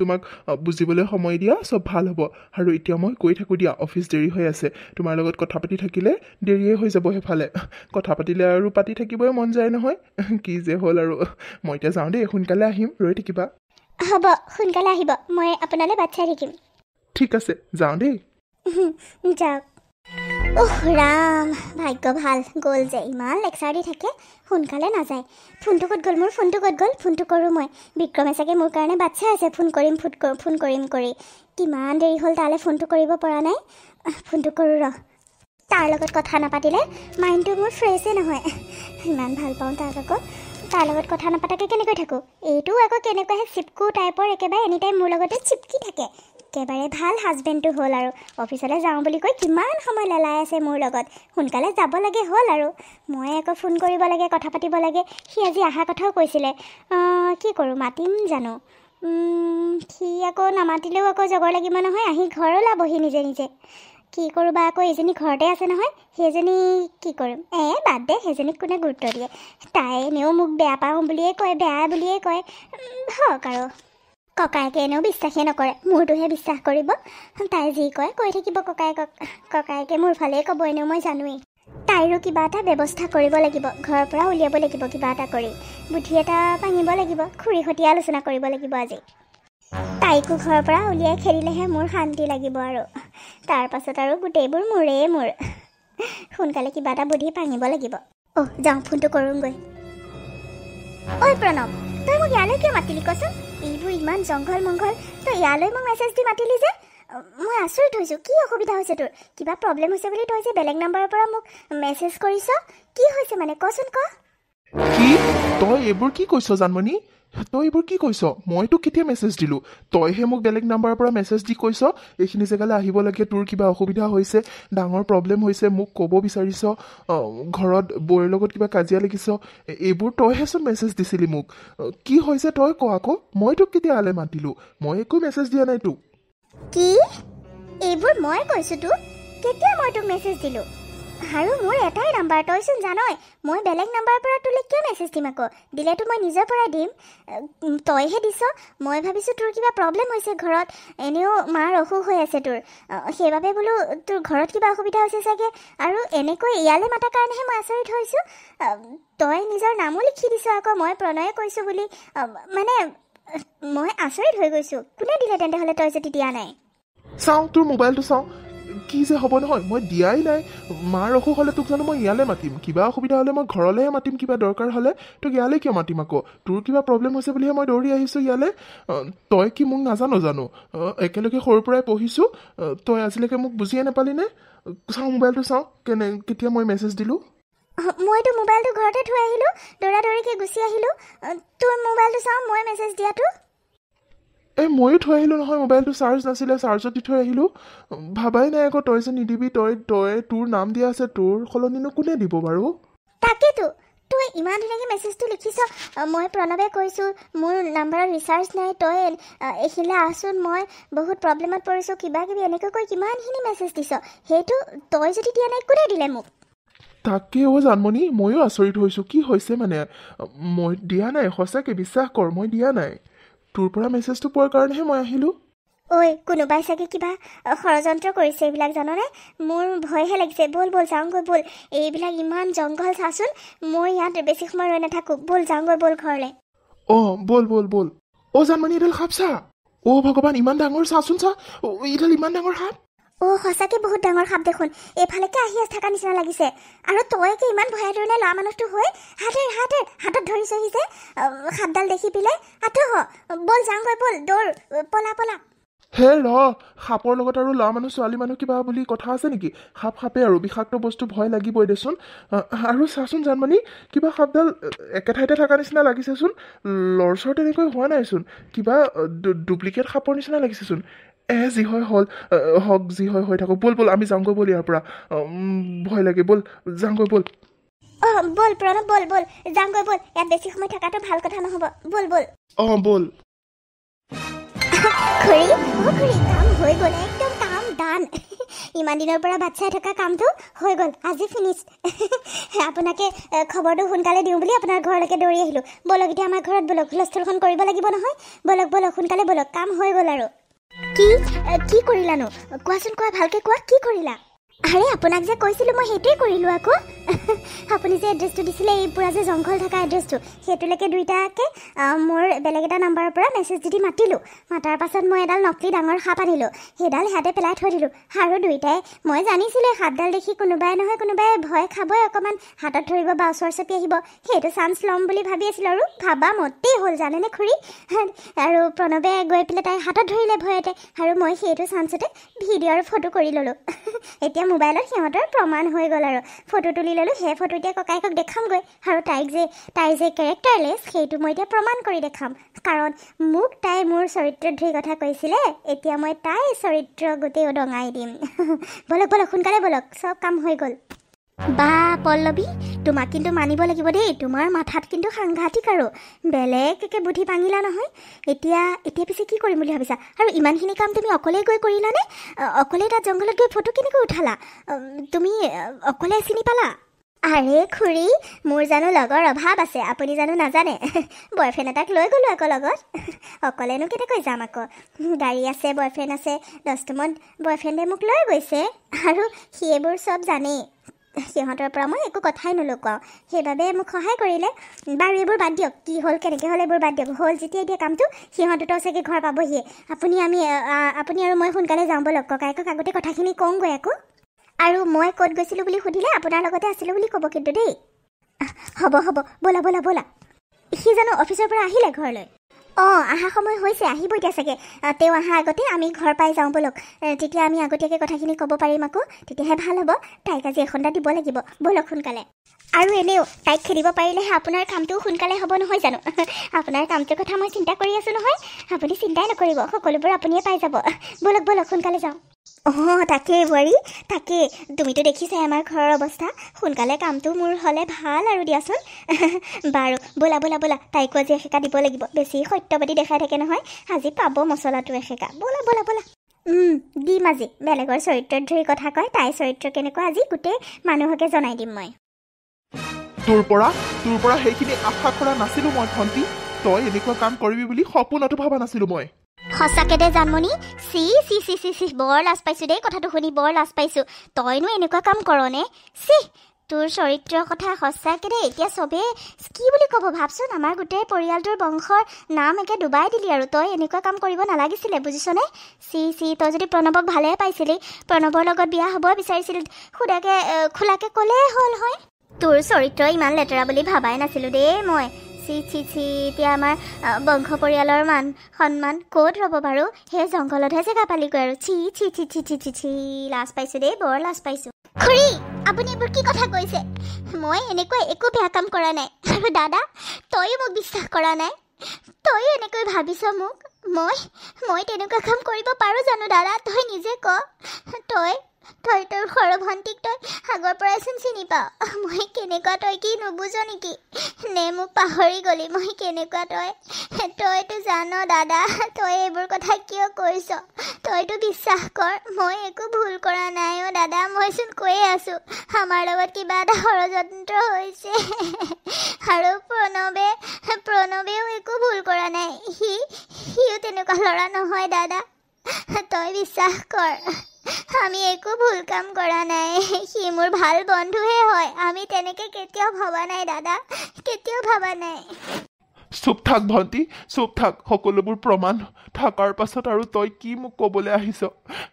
তোমাক বুজিবলৈ সময় দিয়া, চব ভাল হ'ব। আৰু এতিয়া মই কৈ থাকোঁ দিয়া, অফিচ দেৰি হৈ আছে। তোমাৰ লগত কথা পাতি থাকিলে দেৰিয়ে হৈ যাব সেইফালে। কথা পাতিলে আৰু পাতি থাকিবই মন যায় নহয়। কি যে হ'ল আৰু। মই এতিয়া যাওঁ দেই, সোনকালে আহিম, ৰৈ থাকিবা। হ'ব, সোনকালে আহিব, মই আপোনালৈ বাট চাই থাকিম। ঠিক আছে, যাওঁ দেই। যাওক। ৰাম, ভাগ্য ভাল, গ'ল যে। ইমান লেকচাৰ দি থাকে, সোনকালে নাযায়। ফোনটো ক'ত গ'ল মোৰ, ফোনটো ক'ত গ'ল? ফোনটো কৰোঁ মই। বিক্ৰমে চাগে মোৰ কাৰণে বাট চাই আছে, ফোন কৰিম কৰি। কিমান দেৰি হ'ল তালৈ ফোনটো কৰিব পৰা নাই। ফোনটো কৰোঁ ৰ। তাৰ লগত কথা নাপাতিলে মাইণ্ডটো মোৰ ফ্ৰেছেই নহয়। ইমান ভাল পাওঁ তাক, আকৌ তাৰ লগত কথা নাপাতাকৈ কেনেকৈ থাকোঁ। এইটোও আকৌ কেনেকুৱাহে চিপকু টাইপৰ, একেবাৰে এনিটাইম মোৰ লগতে চিপকি থাকে। একেবাৰে ভাল হাজবেণ্ডটো হ'ল আৰু। অফিচলৈ যাওঁ বুলি কৈ কিমান সময় লেলাই আছে মোৰ লগত। সোনকালে যাব লাগে হ'ল আৰু। মই আকৌ ফোন কৰিব লাগে, কথা পাতিব লাগে। সি আজি অহা কথাও কৈছিলে। কি কৰোঁ, মাতিম জানো? সি আকৌ নামাতিলেও আকৌ জগৰ লাগিব নহয়, আহি ঘৰ ওলাবহি নিজে নিজে। কি কৰোঁ বা, আকৌ এইজনী ঘৰতে আছে নহয়, সেইজনী কি কৰিম? বাদ দে, সেইজনীক কোনে গুৰুত্ব দিয়ে। তাই এনেও মোক বেয়া পাওঁ বুলিয়ে কয়, বেয়া বুলিয়ে কয়। হওক আৰু। ককায়েকে এনেও বিশ্বাসেই নকৰে, মোৰটোহে বিশ্বাস কৰিব। তাই যি কয় কৈ থাকিব ককায়েকে মোৰ ফালেই ক'ব, এনেও মই জানোৱেই। তাইৰো কিবা এটা ব্যৱস্থা কৰিব লাগিব, ঘৰৰ পৰা উলিয়াব লাগিব কিবা এটা কৰি। বুদ্ধি এটা ভাঙিব লাগিব, খুৰীৰ সৈতে আলোচনা কৰিব লাগিব আজি। তাইকো ঘৰৰ পৰা উলিয়াই খেলিলেহে মোৰ শান্তি লাগিব আৰু। তাৰ পাছত আৰু গোটেইবোৰ মোৰ। সোনকালে কিবা এটা বুদ্ধি ভাঙিব লাগিব। যাওঁ, ফোনটো কৰোঁগৈ। ঐ প্ৰণৱ, তই মোক ইয়ালৈ কিয় মাতিলি কচোন? এইবোৰ ইমান জংঘল মংঘল, তই ইয়ালৈ মোক মেছেজ দি মাতিলি যে? মই আচৰিত হৈছোঁ। কি অসুবিধা হৈছে তোৰ? কিবা প্ৰব্লেম হৈছে বুলি তই যে বেলেগ নাম্বাৰৰ পৰা মোক মেছেজ কৰিছ, কি হৈছে মানে কচোন ক? কি তই এইবোৰ কি কৈছ জানমণি? তই এইবোৰ কি কৈছ? মইতো কেতিয়া মেছেজ দিলোঁ? তইহে মোক বেলেগ নাম্বাৰৰ পৰা মেছেজ দি কৈছ এইখিনি জেগালৈ আহিব লাগে, তোৰ কিবা অসুবিধা হৈছে, ডাঙৰ প্ৰব্লেম হৈছে, মোক ক'ব বিচাৰিছ, ঘৰত বৌৰ লগত কিবা কাজিয়া লাগিছ। এইবোৰ তইহেচোন মেছেজ দিছিলি মোক। কি হৈছে তই ক আকৌ। মই তোক কেতিয়ালৈ মাতিলোঁ? মই একো মেছেজ দিয়া নাই তোক। কি? এইবোৰ মই কৈছোঁ তোক? কেতিয়া মই তোক মেছেজ দিলোঁ? আৰু মোৰ এটাই নাম্বাৰ, তইচোন জানই মই বেলেগ নাম্বাৰৰ পৰা তোলৈ কিয় মেছেজ দিম আকৌ? দিলেতো মই নিজৰ পৰাই দিম। তইহে দিছ। মই ভাবিছোঁ তোৰ কিবা প্ৰব্লেম হৈছে ঘৰত, এনেও মাৰ অসুখ হৈ আছে তোৰ, সেইবাবে বোলো তোৰ ঘৰত কিবা অসুবিধা হৈছে চাগে, আৰু এনেকৈ ইয়ালৈ মাতাৰ কাৰণেহে মই আচৰিত হৈছোঁ। তই নিজৰ নামো লিখি দিছ আকৌ, মই প্ৰণয়ে কৈছোঁ বুলি। মানে মই আচৰিত হৈ গৈছোঁ। কোনে দিলে তেন্তে হ'লে, তই যদি দিয়া নাই? চাওঁ তোৰ মোবাইলটো চাওঁ, কি যে হ'ব নহয়, মই দিয়াই নাই। মাৰ অসুখ হ'লে তোক জানো মই ইয়ালৈ মাতিম? কিবা অসুবিধা হ'লে মই ঘৰলৈহে মাতিম, কিবা দৰকাৰ হ'লে। তোক ইয়ালৈ কিয় মাতিম আকৌ? তোৰ কিবা প্ৰব্লেম হৈছে বুলিহে মই দৌৰি আহিছোঁ ইয়ালৈ। তই কি মোক নাজানো জানো? একেলগে সৰুৰ পৰাই পঢ়িছোঁ, তই আজিলৈকে মোক বুজিয়ে নাপালিনে? চাওঁ মোবাইলটো চাওঁ, কেতিয়া মই মেছেজ দিলোঁ। মইতো মোবাইলটো ঘৰতে থৈ আহিলোঁ, দৌৰাদৌৰিকৈ গুচি আহিলোঁ। তোৰ মোবাইলটো চাওঁ, মই মেছেজ দিয়াটো। ময়ো থৈ আহিলোঁ নহয়, মোবাইলটো চাৰ্জ নাছিলে, চাৰ্জত দি থৈ আহিলোঁ। ভাবাই নাই আকৌ তই যে নিদিবি, তই তোৰ নাম দিয়া আছে, তোৰ সলনিনো কোনে দিব বাৰু? তাকেতো তই ইমান ধুনীয়াকৈ মেছেজটো লিখিছ। মই প্ৰণৱে কৈছোঁ মোৰ নাম্বাৰত ৰিচাৰ্জ নাই, তই এইখিনিলৈ আহচোন, মই বহুত প্ৰব্লেমত পৰিছোঁ, কিবা কিবি এনেকৈ কৈ কিমানখিনি মেছেজ দিছ। সেইটো তই যদি দিয়া নাই, কোনে দিলে মোক? তাকে জানমণি, ময়ো আচৰিত হৈছোঁ, কি হৈছে মানে? মই দিয়া নাই, সঁচাকৈ বিশ্বাস কৰ, মই দিয়া নাই। তোৰ পৰা মেছেজটো পোৱাৰ কাৰণেহে মই আহিলোঁ। ঐ, কোনোবাই চাগে কিবা ষড়যন্ত্ৰ কৰিছে, এইবিলাক জাননে? মোৰ ভয়হে লাগিছে। ব'ল যাওঁগৈ, ব'ল। এইবিলাক ইমান জংঘল, চাচোন। মই ইয়াত বেছি সময় ৰৈ নাথাকোঁ, ব'ল যাওঁগৈ, ব'ল ঘৰলৈ। ব'ল। জানমণি, এইডাল সাপ চা। ভগৱান, ইমান ডাঙৰ, চাচোন চা। এইডাল ইমান ডাঙৰ সাপ। সঁচাকৈ বহুত ডাঙৰ সাপ দেখোন। এইফালেকে আহি থকা নিচিনা লাগিছে। আৰু তইকে ইমান ভয়া ধৰণে ল'ৰা মানুহটো হৈ হাতত ধৰিছহি যে সাপডাল দেখি পেলাই। আঁতৰ ব'ল যাওঁগৈ, ব'ল, দৌৰ, পলা। হে সাপৰ লগত আৰু ল'ৰা মানুহ ছোৱালী মানুহ কিবা বুলি কথা আছে নেকি? সাপে আৰু বিষাক্ত বস্তু ভয় লাগিবই দেচোন। আৰু চাচোন জানমণি, কিবা সাপডাল একে ঠাইতে থকা নিচিনা লাগিছেচোন। লৰচৰ তেনেকৈ হোৱা নাইচোন, কিবা ডুপ্লিকেট সাপৰ নিচিনা লাগিছেচোন। যি হয় হওক, যি হয় হৈ থাকক। ব'ল আমি যাওঁগৈ, ব'ল ইয়াৰ পৰা। ভয় লাগে, ব'ল যাওঁগৈ, ব'ল। ব'ল প্ৰণৱ, ব'ল যাওঁগৈ, ব'ল। ইয়াত বেছি সময় থকাটো ভাল কথা নহ'ব। ব'ল। ব'ল। খুৰী, কাম হৈ গ'ল, একদম কাম ডান। ইমান দিনৰ পৰা বাট চাই থকা কামটো হৈ গ'ল, আজি ফিনিছ। আপোনাকে খবৰটো সোনকালে দিওঁ বুলি আপোনাৰ ঘৰলৈকে দৌৰি আহিলোঁ। ব'লক এতিয়া আমাৰ ঘৰত, ব'লক, হুলস্থুলখন কৰিব লাগিব নহয়। ব'লক সোনকালে ব'লক, কাম হৈ গ'ল আৰু। কি কৰিলানো? কোৱাচোন, কোৱা, ভালকৈ কোৱা, কি কৰিলা? আৰে আপোনাক যে কৈছিলোঁ মই সেইটোৱে কৰিলোঁ আকৌ। আপুনি যে এড্ৰেছটো দিছিলে, এই পূৰা যে জংঘল থকা এড্ৰেছটো, সেইটোলৈকে দুইটাকে মোৰ বেলেগ এটা নাম্বাৰৰ পৰা মেছেজ দি মাতিলোঁ। মাতাৰ পাছত মই এডাল নকলি ডাঙৰ সাপ আনিলোঁ, সেইডাল সিহঁতে পেলাই থৈ দিলোঁ। আৰু দুইটাই, মই জানিছিলোঁ সাপডাল দেখি কোনোবাই নহয় কোনোবাই ভয় খাবই, অকণমান হাতত ধৰিব বা ওচৰ চাপি আহিব, সেইটো চান্স ল'ম বুলি ভাবি আছিলোঁ। আৰু ভাবা মতেই হ'ল জানেনে খুৰী। আৰু প্ৰণৱে গৈ পেলাই তাই হাতত ধৰিলে ভয়তে, আৰু মই সেইটো চান্সতে ভিডিঅ' আৰু ফটো কৰি ল'লোঁ। এতিয়া মোবাইলত সিহঁতৰ প্ৰমাণ হৈ গ'ল আৰু ফটো তুলি ল'লোঁ। সেই ফটো এতিয়া ককায়েকক দেখামগৈ, আৰু তাইৰ যে কেৰেক্টাৰলেছ, সেইটো মই এতিয়া প্ৰমাণ কৰি দেখাম। কাৰণ মোক তাই মোৰ চৰিত্ৰত ধুই কথা কৈছিলে, এতিয়া মই তাইৰ চৰিত্ৰ গোটেই উদঙাই দিম। ব'লক সোনকালে ব'লক, চব কাম হৈ গ'ল। বা পল্লৱী, তোমাক কিন্তু মানিব লাগিব দেই, তোমাৰ মাথাত কিন্তু সাংঘাতিক আৰু বেলেগ একে বুদ্ধি পাঙিলা নহয়। এতিয়া পিছে কি কৰিম বুলি ভাবিছা? আৰু ইমানখিনি কাম তুমি অকলেই গৈ কৰিলানে? অকলেই তাত জংঘলত গৈ ফটো কেনেকৈ উঠালা? তুমি অকলে চিনি পালা? আৰে খুৰী, মোৰ জানো লগৰ অভাৱ আছে, আপুনি জানো নাজানে? বয়ফ্ৰেণ্ড এটাক লৈ গ'লোঁ আকৌ লগত। অকলেনো কেনেকৈ যাম আকৌ? গাড়ী আছে, বয়ফ্ৰেণ্ড আছে, 10টামান বয়ফ্ৰেণ্ডে মোক লৈ গৈছে, আৰু সি এইবোৰ চব জানেই। সিহঁতৰ পৰা মই একো কথাই নলুকুৱাওঁ, সেইবাবে মোক সহায় কৰিলে। বাৰু এইবোৰ বাদ দিয়ক, কি হ'ল কেনেকৈ হ'ল এইবোৰ বাদ দিয়ক। হ'ল যেতিয়া এতিয়া কামটো, সিহঁত দুটাও চাগে ঘৰ পাবহিয়ে। আপুনি আৰু মই সোনকালে যাওঁ ব'লক। ককায়েকক আগতে কথাখিনি কওঁগৈ আকৌ। আৰু মই ক'ত গৈছিলোঁ বুলি সুধিলে আপোনাৰ লগতে আছিলোঁ বুলি ক'ব কিন্তু দেই। হ'ব, ব'লা। সি জানো অফিচৰ পৰা আহিলে ঘৰলৈ? অহা সময় হৈছে, আহিব এতিয়া চাগে। তেওঁ অহা আগতে আমি ঘৰ পাই যাওঁ ব'লক। তেতিয়া আমি আগতীয়াকৈ কথাখিনি ক'ব পাৰিম আকৌ, তেতিয়াহে ভাল হ'ব। তাইক আজি এখনটা দিব লাগিব, ব'লক সোনকালে। আৰু এনেও তাইক খেলিব পাৰিলেহে আপোনাৰ কামটোও সোনকালে হ'ব নহয় জানো? আপোনাৰ কামটোৰ কথা মই চিন্তা কৰি আছোঁ নহয়, আপুনি চিন্তাই নকৰিব, সকলোবোৰ আপুনিয়ে পাই যাব। ব'লক সোনকালে যাওঁ। তাকেই বোৱাৰী, তাকেই। তুমিতো দেখিছাই আমাৰ ঘৰৰ অৱস্থা। সোনকালে কামটো মোৰ হ'লে ভাল আৰু দিয়াচোন। বাৰু ব'লা, তাইকো আজি এসেকা দিব লাগিব। বেছি সত্যবাদী দেখাই থাকে নহয়, আজি পাব মছলাটো এসেকা। ব'লা। দিম আজি বেলেগৰ চৰিত্ৰত ধৰি কথা কয় তাইৰ চৰিত্ৰ কেনেকুৱা আজি গোটেই মানুহকে জনাই দিম মই তোৰ পৰা সেইখিনি আশা কৰা নাছিলো মই ভণ্টি তই এনেকুৱা কাম কৰিবি বুলি সপোনতো ভাবা নাছিলো মই সঁচাকে দে জানমণি চি চি চি চি চি বৰ লাজ পাইছো দেই কথাটো শুনি বৰ লাজ পাইছো তইনো এনেকুৱা কাম কৰনে চি তোৰ চৰিত্ৰৰ কথা সঁচাকে দে এতিয়া চবে কি বুলি ক'ব ভাবচোন আমাৰ গোটেই পৰিয়ালটোৰ বংশৰ নাম একে ডুবাই দিলি আৰু তই এনেকুৱা কাম কৰিব নালাগিছিলে বুজিছনে চি চি তই যদি প্ৰণৱক ভালে পাইছিলি প্ৰণৱৰ লগত বিয়া হ'ব বিচাৰিছিলি খোলাকে ক'লে হ'ল হয় তোৰ চৰিত্ৰ ইমান লেতেৰা বুলি ভাবাই নাছিলো দেই মই চি চি চি এতিয়া আমাৰ বংশ পৰিয়ালৰ মান সন্মান ক'ত ৰ'ব বাৰু সেই জংঘলতহে জেগা পালিগৈ আৰু চি চি চি চি চি চি চি লাজ পাইছোঁ দেই বৰ লাজ পাইছোঁ খুৰী আপুনি এইবোৰ কি কথা কৈছে মই এনেকুৱা একো বেয়া কাম কৰা নাই আৰু দাদা তয়ো মোক বিশ্বাস কৰা নাই তয়ো এনেকৈ ভাবিছ মোক মই তেনেকুৱা কাম কৰিব পাৰোঁ জানো দাদা তই নিজে ক তই তোৰ সৰু ভণ্টিক তই আগৰ পৰাইচোন চিনি পাওঁ মই কেনেকুৱা তই কি নুবুজ নেকি নে মোক পাহৰি গলি মই কেনেকুৱা তইতো জান দাদা তই এইবোৰ কথা কিয় কৈছ তইতো বিশ্বাস কৰ মই একো ভুল কৰা নাই অ' দাদা মইচোন কৈয়ে আছোঁ আমাৰ লগত কিবা এটা ষড়যন্ত্ৰ হৈছে আৰু প্ৰণৱেও একো ভুল কৰা নাই সিও তেনেকুৱা ল'ৰা নহয় দাদা তই বিশ্বাস কৰ আমি একো ভুল কাম কৰা নাই সি মোৰ ভাল বন্ধুহে হয় আমি তেনেকে কেতিয়াও ভবা নাই দাদা কেতিয়াও ভবা নাই চুপ থাক ভণ্টি চুপ থাক সকলোবোৰ প্ৰমাণ থকাৰ পাছত আৰু তই কি মোক ক'বলৈ আহিছ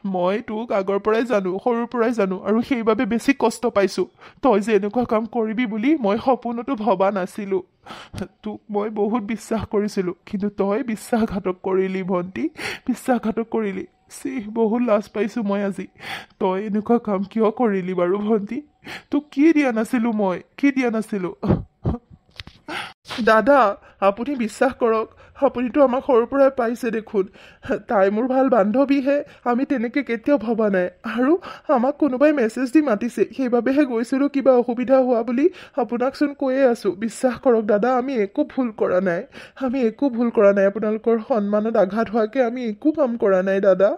মই তোক আগৰ পৰাই জানো সৰুৰ পৰাই জানো আৰু সেইবাবে বেছি কষ্ট পাইছোঁ তই যে এনেকুৱা কাম কৰিবি বুলি মই সপোনতো ভবা নাছিলোঁ তোক মই বহুত বিশ্বাস কৰিছিলোঁ কিন্তু তই বিশ্বাসঘাতক কৰিলি ভণ্টি বিশ্বাসঘাতক কৰিলি বহুত লাজ পাইছোঁ মই আজি তই এনেকুৱা কাম কিয় কৰিলি বাৰু ভণ্টি তোক কি দিয়া নাছিলোঁ দাদা আপুনি বিশ্বাস কৰক আপুনিতো আমাক সৰুৰ পৰাই পাইছে দেখোন তাই মোৰ ভাল বান্ধৱীহে আমি তেনেকৈ কেতিয়াও ভবা নাই আৰু আমাক কোনোবাই মেছেজ দি মাতিছে সেইবাবেহে গৈছিলোঁ কিবা অসুবিধা হোৱা বুলি আপোনাকচোন কৈয়ে আছোঁ বিশ্বাস কৰক দাদা আমি একো ভুল কৰা নাই আপোনালোকৰ সন্মানত আঘাত হোৱাকৈ আমি একো কাম কৰা নাই দাদা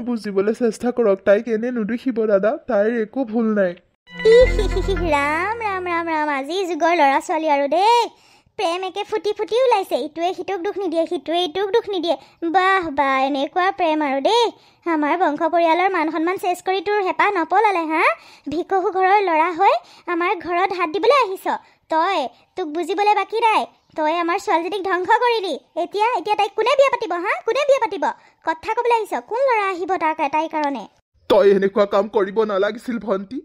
বুজিবলৈ চেষ্টা কৰক তাইক এনে নুদুখিব দাদা তাইৰ একো ভুল নাই ৰাম ৰাম ৰাম ৰাম আজি যুগৰ ল'ৰা ছোৱালী আৰু দেই প্ৰেম একে ফুটি ওলাইছে ইটোৱে সিটোক দুখ নিদিয়ে সিটোৱে ইটোক দুখ নিদিয়ে বাহ এনেকুৱা প্ৰেম আৰু দেই আমাৰ বংশ পৰিয়ালৰ মান সন্মান চেচ কৰি তোৰ হেঁপাহ নপলালে হা ভিকহু ঘৰৰ ল'ৰা হৈ আমাৰ ঘৰত হাত দিবলৈ আহিছ তোক বুজিবলৈ বাকী নাই তই আমাৰ ছোৱালীজনীক ধ্বংস কৰিলি এতিয়া তাইক কোনে বিয়া পাতিব কথা ক'বলৈ আহিছ কোন ল'ৰা আহিব তাইৰ কাৰণে তই এনেকুৱা কাম কৰিব নালাগিছিল ভণ্টি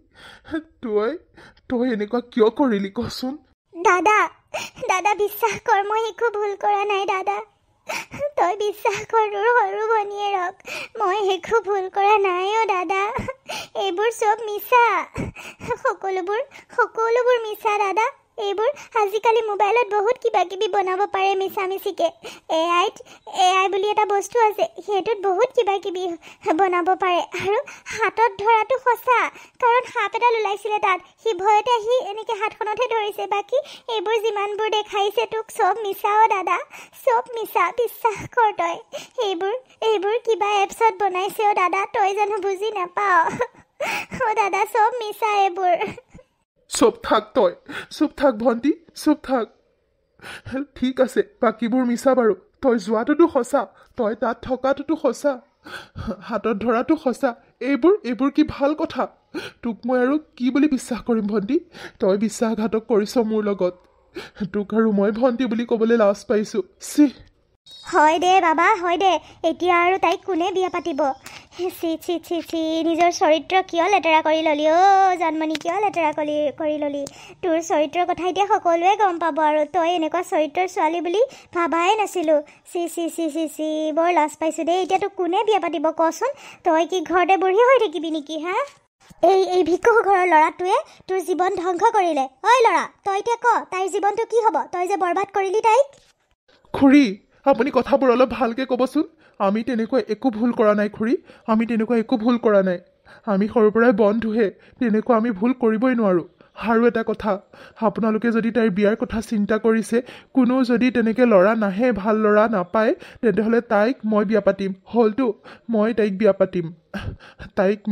তই এনেকুৱা কিয় কৰিলি কচোন দাদা বিশ্বাস কৰ মই একো ভুল কৰা নাই দাদা তই বিশ্বাস কৰ তোৰ সৰু ভনীয়েৰক মই একো ভুল কৰা নাই অ' দাদা এইবোৰ চব মিছা সকলোবোৰ মিছা দাদা এইবোৰ আজিকালি মোবাইলত বহুত কিবা কিবি বনাব পাৰে মিছামিছিকৈ AI বুলি এটা বস্তু আছে সেইটোত বহুত কিবা কিবি বনাব পাৰে আৰু হাতত ধৰাটো সঁচা কাৰণ সাপ এডাল ওলাইছিলে তাত সি ভয়তে আহি এনেকৈ হাতখনতহে ধৰিছে বাকী এইবোৰ যিমানবোৰ দেখাইছে তোক চব মিছা অ' দাদা চব মিছা বিশ্বাস কৰ তই এইবোৰ কিবা এপছত বনাইছে অ' দাদা তই জানো বুজি নাপাৱ অ' দাদা চব মিছা এইবোৰ চুপ থাক ভণ্টি চুপ থাক ঠিক আছে বাকীবোৰ মিছা বাৰু তই যোৱাটোতো সঁচা তই তাত থকাটোতো সঁচা হাতত ধৰাটো সঁচা এইবোৰ কি ভাল কথা তোক মই আৰু কি বুলি বিশ্বাস কৰিম ভণ্টি তই বিশ্বাসঘাতক কৰিছ মোৰ লগত তোক আৰু মই ভণ্টি বুলি ক'বলৈ লাজ পাইছোঁ হয় দে বাবা হয় দে এতিয়া আৰু তাইক কোনে বিয়া পাতিব চি নিজৰ চৰিত্ৰ কিয় লেতেৰা কৰি ল'লি অ' জানমণি কিয় লেতেৰা কৰি ল'লি তোৰ চৰিত্ৰৰ কথা এতিয়া সকলোৱে গম পাব আৰু তই এনেকুৱা চৰিত্ৰৰ ছোৱালী বুলি ভাবাই নাছিলোঁ চি বৰ লাজ পাইছোঁ দেই এতিয়া তোক কোনে বিয়া পাতিব কচোন তই কি ঘৰতে বুঢ়ী হৈ থাকিবি নেকি হা এই ভিকহু ঘৰৰ ল'ৰাটোৱে তোৰ জীৱন ধ্বংস কৰিলে ঐ ল'ৰা তই এতিয়া ক তাইৰ জীৱনটো কি হ'ব তই যে বৰবাদ কৰিলি তাইক খুৰী আপুনি কথাবোৰ অলপ ভালকৈ ক'বচোন আমি তেনেকুৱা একো ভুল কৰা নাই খুৰী আমি সৰুৰ পৰাই বন্ধুহে তেনেকুৱা আমি ভুল কৰিবই নোৱাৰোঁ আৰু এটা কথা, আপোনালোকে যদি তাইৰ বিয়াৰ কথা চিন্তা কৰিছে, কোনো যদি তেনেকৈ ল'ৰা নাহে, ভাল ল'ৰা নাপায়, তেতিয়াহ'লে তাইক মই বিয়া পাতিম। হ'লতো মই তাইক বিয়া পাতিম।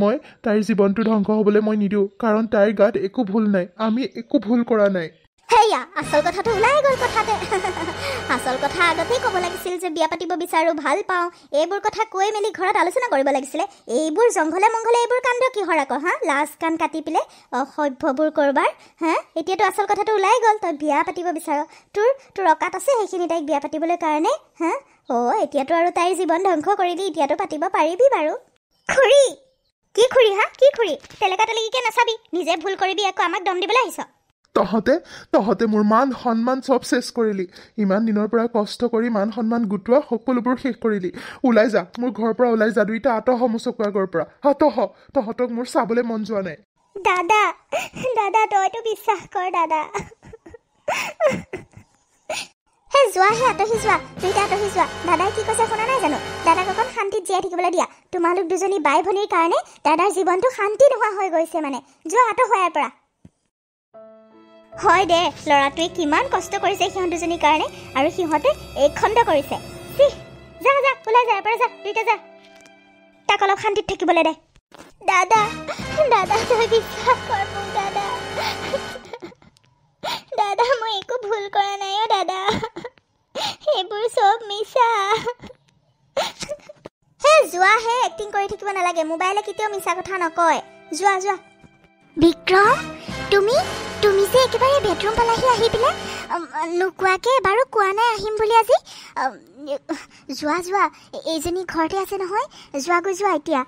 মই তাইৰ জীৱনটো ধ্বংস হ'বলৈ মই নিদিওঁ, কাৰণ তাইৰ গাত একো ভুল নাই, আমি একো ভুল কৰা নাই। সেয়া আচল কথাটো ওলাই গ'ল কথাতে। আচল কথা আগতেই ক'ব লাগিছিল যে বিয়া পাতিব বিচাৰোঁ, ভাল পাওঁ, এইবোৰ কথা কৈ মেলি ঘৰত আলোচনা কৰিব লাগিছিলে। এইবোৰ জংঘলে মংঘলে এইবোৰ কাণ্ড কিহৰ আকৌ? লাজ কাণ কাটি পেলাই অসভ্যবোৰ কৰবাৰ। এতিয়াতো আচল কথাটো ওলাই গ'ল, তই বিয়া পাতিব বিচাৰ। তোৰ অকাত আছে সেইখিনি তাইক বিয়া পাতিবলৈ কাৰণে? এতিয়াতো আৰু তাইৰ জীৱন ধ্বংস কৰিলি, এতিয়াতো পাতিব পাৰিবি বাৰু। খুৰী কি খুৰী? কি খুৰী? তেলেকা তেলেকিকে নাচাবি, নিজে ভুল কৰিবি, আকৌ আমাক দম দিবলৈ আহিছ। তহঁতে মোৰ মান সন্মান চব চেছ কৰিলি। ইমান দিনৰ পৰা কষ্ট কৰি মান সন্মান গোটোৱা সকলোবোৰ শেষ কৰিলি। ওলাই যা, মোৰ ঘৰৰ পৰা ওলাই যা, দুইটা আঁতৰ মোৰ চকুৰ আগৰ পৰা। তহঁতক মোৰ চাবলৈ মন যোৱা নাই। দাদা তইতো বিশ্বাস কৰ দাদা। যোৱা আঁতহি যোৱা, দুইটা আঁতহি যোৱা। দাদাই কি কৈছে শুনা নাই জানো? দাদাক অকণ শান্তিত জীয়াই থাকিবলৈ দিয়া। তোমালোক দুজনী বাই ভনীৰ কাৰণে দাদাৰ জীৱনটো শান্তি নোহোৱা হৈ গৈছে মানে। যোৱা আঁতৰ হোৱাৰ পৰা। হয় দে, ল'ৰাটোৱে কিমান কষ্ট কৰিছে সিহঁত দুজনীৰ কাৰণে, আৰু সিহঁতে এইখণ্ড কৰিছে। যা ওলাই যা, পৰা যা, দুইটা যা। তাক অলপ শান্তিত থাকিবলৈ দে। দাদা তই বিশ্বাস কৰ মোক দাদা। দাদা মই একো ভুল কৰা নাই অ' দাদা, এইবোৰ চব মিছা। যোৱা এক্টিং কৰি থাকিব নালাগে, মোবাইলে কেতিয়াও মিছা কথা নকয়। যোৱা। বিক্ৰম তুমি যে একেবাৰে বেডৰুম পালাহি আহি পেলাই নোকোৱাকে এবাৰো কোৱা নাই আহিম বুলি আজি। যোৱা, এইজনী ঘৰতে আছে নহয়। যোৱা এতিয়া।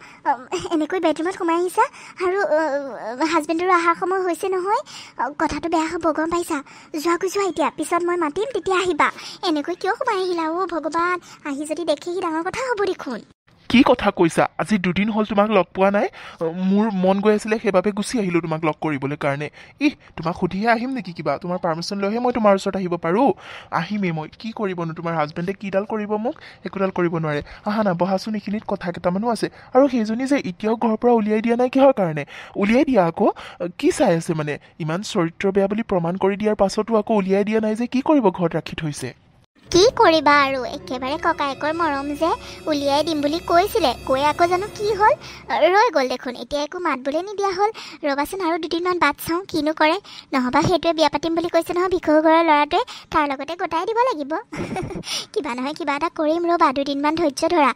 এনেকৈ বেডৰুমত সোমাই আহিছা, আৰু হাজবেণ্ডৰো অহাৰ সময় হৈছে নহয়। কথাটো বেয়া হ'ব গম পাইছা। যোৱা এতিয়া, পিছত মই মাতিম তেতিয়া আহিবা। এনেকৈ কিয় সোমাই আহিলা? ভগৱান, আহি যদি দেখেহি ডাঙৰ কথা হ'ব দেখোন। কি কথা কৈছা? আজি 2 দিন হ'ল তোমাক লগ পোৱা নাই। মোৰ মন গৈ আছিলে, সেইবাবে গুচি আহিলোঁ তোমাক লগ কৰিবলৈ কাৰণে। তোমাক সুধিহে আহিম নেকি কিবা? তোমাৰ পাৰ্মিশ্যন লৈহে মই তোমাৰ ওচৰত আহিব পাৰোঁ? আহিমেই মই। কি কৰিবনো তোমাৰ হাজবেণ্ডে? কিডাল কৰিব মোক? একোডাল কৰিব নোৱাৰে। আহা না, বহাচোন, এইখিনিত কথা কেইটামানো আছে। আৰু সেইজনী যে এতিয়াও ঘৰৰ পৰা উলিয়াই দিয়া নাই, কিহৰ কাৰণে? উলিয়াই দিয়া আকৌ। কি চাই আছে মানে? ইমান চৰিত্ৰ বেয়া বুলি প্ৰমাণ কৰি দিয়াৰ পাছতো আকৌ উলিয়াই দিয়া নাই যে কি কৰিব? ঘৰত ৰাখি থৈছে। কি কৰিবা আৰু, একেবাৰে ককায়েকৰ মৰম যে, উলিয়াই দিম বুলি কৈছিলে, কৈ আকৌ জানো কি হ'ল? ৰৈ গ'ল দেখোন। এতিয়া একো মাত বোলে নিদিয়া হ'ল। ৰ'বাচোন আৰু 2 দিনমান বাট চাওঁ কিনো কৰে। নহবা সেইটোৱে বিয়া পাতিম বুলি কৈছে নহয় ভিক্ষু ঘৰৰ ল'ৰাটোৱে, তাৰ লগতে গোটাই দিব লাগিব। কিবা নহয় কিবা এটা কৰিম, ৰ'বা 2 দিনমান ধৈৰ্য ধৰা।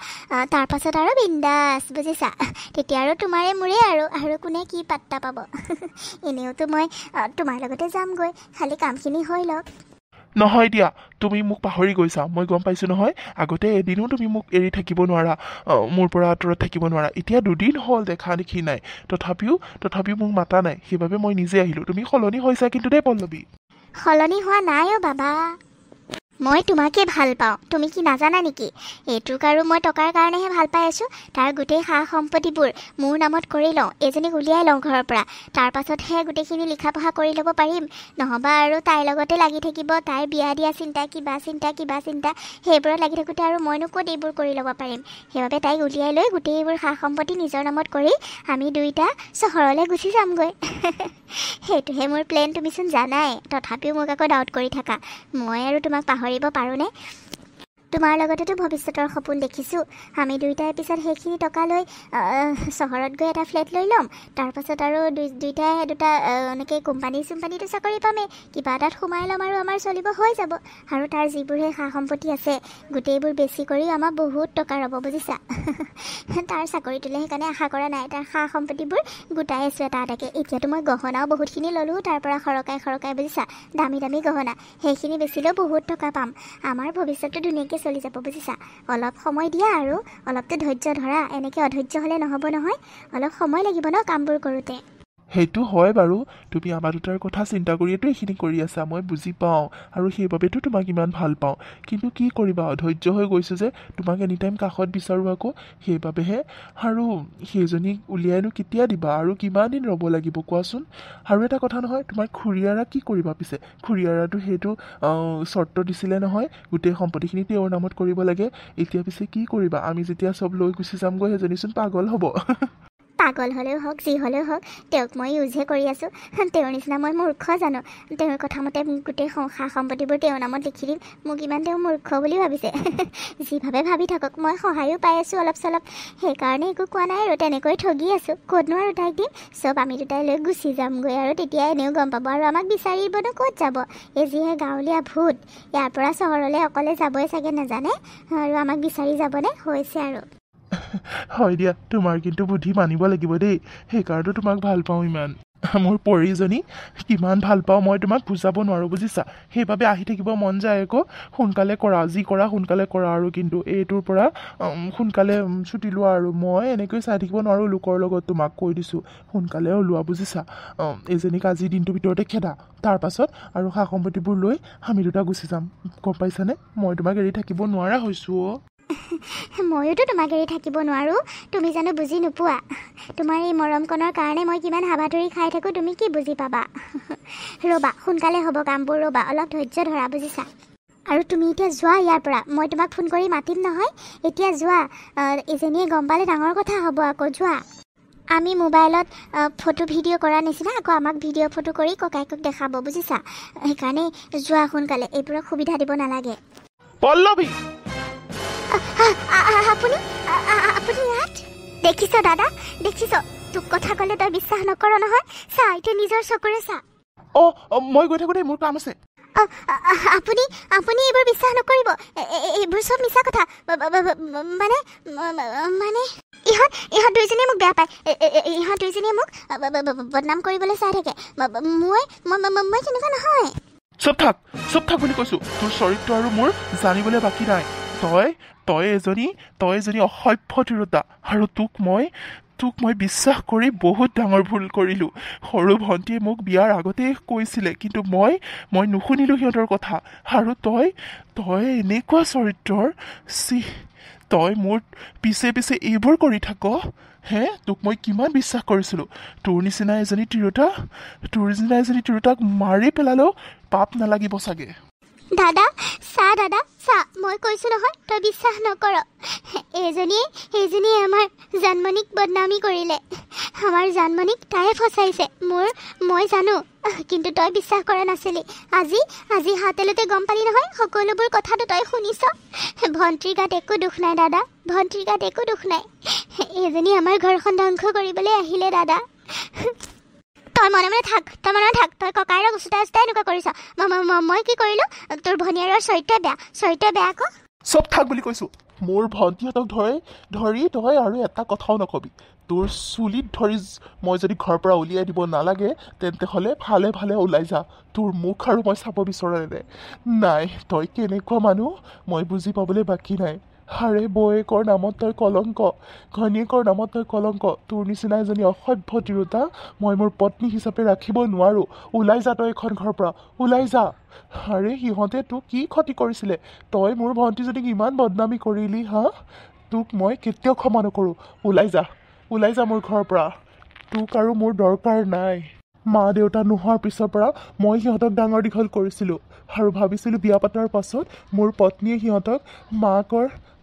তাৰ পাছত আৰু বিন্দাছ, বুজিছা? তেতিয়া আৰু তোমাৰে মোৰে আৰু কোনে কি পাত্তা পাব। এনেওতো মই তোমাৰ লগতে যামগৈ, খালি কামখিনি হৈ লওক। নহয় দিয়া, তুমি মোক পাহৰি গৈছা, মই গম পাইছোঁ নহয়। আগতে এদিনো তুমি মোক এৰি থাকিব নোৱাৰা, মোৰ পৰা আঁতৰত থাকিব নোৱাৰা। এতিয়া 2 দিন হ'ল দেখা দেখি নাই, তথাপিও মোক মাতা নাই। সেইবাবে মই নিজে আহিলোঁ। তুমি সলনি হৈছা কিন্তু দেই পল্লৱী। সলনি হোৱা নাই অ' বাবা, মই তোমাকে ভাল পাওঁ। তুমি কি নাজানা নেকি? এইটোক আৰু মই টকাৰ কাৰণেহে ভাল পাই আছোঁ। তাৰ গোটেই সা সম্পত্তিবোৰ মোৰ নামত কৰি লওঁ, এজনীক উলিয়াই লওঁ ঘৰৰ পৰা। তাৰ পাছতহে গোটেইখিনি লিখা পঢ়া কৰি ল'ব পাৰিম। নহবা আৰু তাইৰ লগতে লাগি থাকিব, তাইৰ বিয়া দিয়া চিন্তা, কিবা চিন্তা, সেইবোৰত লাগি থাকোঁতে আৰু মইনো ক'ত এইবোৰ কৰি ল'ব পাৰিম। সেইবাবে তাইক উলিয়াই লৈ গোটেইবোৰ সা সম্পত্তি নিজৰ নামত কৰি আমি দুইটা চহৰলৈ গুচি যামগৈ। সেইটোহে মোৰ প্লেন, তুমিচোন জানাই। তথাপিও মোক আকৌ ডাউট কৰি থাকা। মই আৰু তোমাক পাহৰিব পাৰোঁনে? তোমাৰ লগতেতো ভৱিষ্যতৰ সপোন দেখিছোঁ। আমি দুইটাই পিছত সেইখিনি টকা লৈ চহৰত গৈ এটা ফ্লেট লৈ ল'ম। তাৰপাছত আৰু দুইটাই দুটা এনেকৈ কোম্পানীটো চাকৰি পামেই, কিবা এটাত সোমাই ল'ম আৰু আমাৰ চলিব হৈ যাব। আৰু তাৰ যিবোৰহে সা সম্পত্তি আছে, গোটেইবোৰ বেছি কৰি আমাৰ বহুত টকা ৰ'ব, বুজিছা? তাৰ চাকৰিটোলৈ সেইকাৰণে আশা কৰা নাই। তাৰ সা সম্পত্তিবোৰ গোটাই আছোঁ এটা এটাকৈ। এতিয়াতো মই গহনাও বহুতখিনি ল'লোঁ তাৰ পৰা, সৰকাই, বুজিছা? দামী গহনা, সেইখিনি বেচিলেও বহুত টকা পাম। আমাৰ ভৱিষ্যতটো ধুনীয়াকৈ চলি যাব, বুজিছা? অলপ সময় দিয়া আৰু অলপতো ধৈৰ্য ধৰা। এনেকৈ অধৈৰ্য হ'লে নহ'ব নহয়, অলপ সময় লাগিব ন কামবোৰ কৰোঁতে। সেইটো হয় বাৰু, তুমি আমাৰ দুটাৰ কথা চিন্তা কৰিয়েতো এইখিনি কৰি আছা, মই বুজি পাওঁ। আৰু সেইবাবেতো তোমাক ইমান ভাল পাওঁ। কিন্তু কি কৰিবা, অধৈৰ্য হৈ গৈছোঁ যে তোমাক এনিটাইম কাষত বিচাৰোঁ আকৌ, সেইবাবেহে। আৰু সেইজনীক উলিয়াইনো কেতিয়া দিবা? আৰু কিমান দিন ৰ'ব লাগিব কোৱাচোন? আৰু এটা কথা নহয়, তোমাৰ খুৰীয়াৰা কি কৰিবা পিছে? খুৰীয়াৰাটো সেইটো চৰ্ত দিছিলে নহয়, গোটেই সম্পত্তিখিনি তেওঁৰ নামত কৰিব লাগে। এতিয়া পিছে কি কৰিবা? আমি যেতিয়া চব লৈ গুচি যামগৈ, সেইজনীচোন পাগল হ'ব। পাগল হ'লেও হওক যি হ'লেও হওক তেওঁক মই ইউজহে কৰি আছোঁ তেওঁৰ নিচিনা মই মূৰ্খ জানো তেওঁৰ কথা মতে গোটেই সা সম্পত্তিবোৰ তেওঁৰ নামত লিখি দিম মোক ইমান তেওঁ মূৰ্খ বুলি ভাবিছে যিভাৱে ভাবি থাকক মই সহায়ো পাই আছোঁ অলপ চলপ সেইকাৰণে একো কোৱা নাই আৰু তেনেকৈ ঠগি আছোঁ ক'তনো আৰু তাইক দিম চব আমি দুটাই লৈ গুচি যামগৈ আৰু তেতিয়া এনেও গম পাব আৰু আমাক বিচাৰিবনো ক'ত যাব এই যিহে গাঁৱলীয়া ভূত ইয়াৰ পৰা চহৰলৈ অকলে যাবই চাগে নাজানে আৰু আমাক বিচাৰি যাবনে হৈছে আৰু হয় দিয়া তোমাৰ কিন্তু বুদ্ধি মানিব লাগিব দেই সেইকাৰণে তোমাক ভাল পাওঁ ইমান মোৰ পৰিজনী কিমান ভাল পাওঁ মই তোমাক বুজাব নোৱাৰোঁ বুজিছা সেইবাবে আহি থাকিব মন যায় আকৌ সোনকালে কৰা যি কৰা সোনকালে কৰা আৰু কিন্তু এইটোৰ পৰা সোনকালে ছুটি লোৱা আৰু মই এনেকৈ চাই থাকিব নোৱাৰোঁ লোকৰ লগত তোমাক কৈ দিছোঁ সোনকালে ওলোৱা বুজিছা এইজনীক আজিৰ দিনটোৰ ভিতৰতে খেদা তাৰপাছত আৰু সা সম্পত্তিবোৰ লৈ আমি দুটা গুচি যাম গম পাইছানে মই তোমাক এৰি থাকিব নোৱাৰা হৈছোঁ ময়োতো তোমাক এৰি থাকিব নোৱাৰোঁ তুমি জানো বুজি নোপোৱা তোমাৰ এই মৰমকণৰ কাৰণে মই কিমান হাবাথুৰি খাই থাকোঁ তুমি কি বুজি পাবা ৰ'বা সোনকালে হ'ব কামবোৰ ৰ'বা অলপ ধৈৰ্য ধৰা বুজিছা আৰু তুমি এতিয়া যোৱা ইয়াৰ পৰা মই তোমাক ফোন কৰি মাতিম নহয় এতিয়া যোৱা এজনীয়ে গম পালে ডাঙৰ কথা হ'ব আকৌ যোৱা আমি মোবাইলত ফটো ভিডিঅ' কৰাৰ নিচিনা আকৌ আমাক ভিডিঅ' ফটো কৰি ককাইকক দেখাব বুজিছা সেইকাৰণে যোৱা সোনকালে এইবোৰক সুবিধা দিব নালাগে পল্লৱী আপুনি ইয়াত দেখিছ দাদা দেখিছ তোক কথা ক'লে তই বিশ্বাস নকৰ নহয় চা এতিয়া নিজৰ চকুৰে চা মই গৈ থাকোঁ দেই মোৰ কাম আছে আপুনি এইবোৰ বিশ্বাস নকৰিব এইবোৰ চব মিছা কথা মানে ইহঁত দুইজনীয়ে মোক বেয়া পায় ইহঁত দুইজনীয়ে মোক বদনাম কৰিবলৈ চাই থাকে মই তেনেকুৱা নহয় চুপ থাক বুলি কৈছোঁ তোৰ চৰিত্ৰ আৰু মোৰ জানিবলৈ বাকী নাই তই এজনী অসভ্য তিৰোতা আৰু তোক মই বিশ্বাস কৰি বহুত ডাঙৰ ভুল কৰিলোঁ সৰু ভণ্টীয়ে মোক বিয়াৰ আগতেই কৈছিলে কিন্তু মই নুশুনিলোঁ সিহঁতৰ কথা আৰু তই এনেকুৱা চৰিত্ৰৰ তই মোৰ পিছে এইবোৰ কৰি থাক তোক মই কিমান বিশ্বাস কৰিছিলোঁ তোৰ নিচিনা এজনী তিৰোতাক মাৰি পেলালেও পাপ নালাগিব চাগে দাদা চা মই কৈছোঁ নহয় তই বিশ্বাস নকৰ এইজনীয়ে আমাৰ জানমণিক বদনামী কৰিলে আমাৰ জানমণিক তাইয়ে ফচাইছে মই জানো কিন্তু তই বিশ্বাস কৰা নাছিলি আজি হাতেলতে গম পালি নহয় সকলোবোৰ কথাটো তই শুনিছ ভণ্টিৰ গাত একো দুখ নাই দাদা ভণ্টিৰ গাত একো দুখ নাই এইজনী আমাৰ ঘৰখন ধ্বংস কৰিবলৈ আহিলে দাদা তই মনে থাক তই ককাইৰক ওচোতাই এনেকুৱা কৰিছ মই কি কৰিলোঁ তোৰ ভনীয়াৰৰ চৰিত্ৰ বেয়া আকৌ চব থাক বুলি কৈছোঁ মোৰ ভণ্টিহঁতক ধৰি তই আৰু এটা কথাও নকবি তোৰ চুলিত ধৰি মই যদি ঘৰৰ পৰা উলিয়াই দিব নালাগে তেন্তে হ'লে ভালে ওলাই যা তোৰ মুখ আৰু মই চাব বিচৰা নাই তই কেনেকুৱা মানুহ মই বুজি পাবলৈ বাকী নাই হাৰে বৌয়েকৰ নামত তই কলংক ঘৈণীয়েকৰ নামত তই কলংক তোৰ নিচিনা এজনী অসভ্য তিৰোতা মই মোৰ পত্নী হিচাপে ৰাখিব নোৱাৰোঁ ওলাই যা তই এখন ঘৰৰ পৰা ওলাই যা আৰে সিহঁতে তোক কি ক্ষতি কৰিছিলে তই মোৰ ভণ্টিজনীক ইমান বদনামী কৰিলি তোক মই কেতিয়াও ক্ষমা নকৰোঁ ওলাই যা মোৰ ঘৰৰ পৰা তোক আৰু মোৰ দৰকাৰ নাই মা দেউতা নোহোৱাৰ পিছৰ পৰা মই সিহঁতক ডাঙৰ দীঘল কৰিছিলোঁ আৰু ভাবিছিলোঁ বিয়া পতাৰ পাছত মোৰ পত্নীয়ে সিহঁতক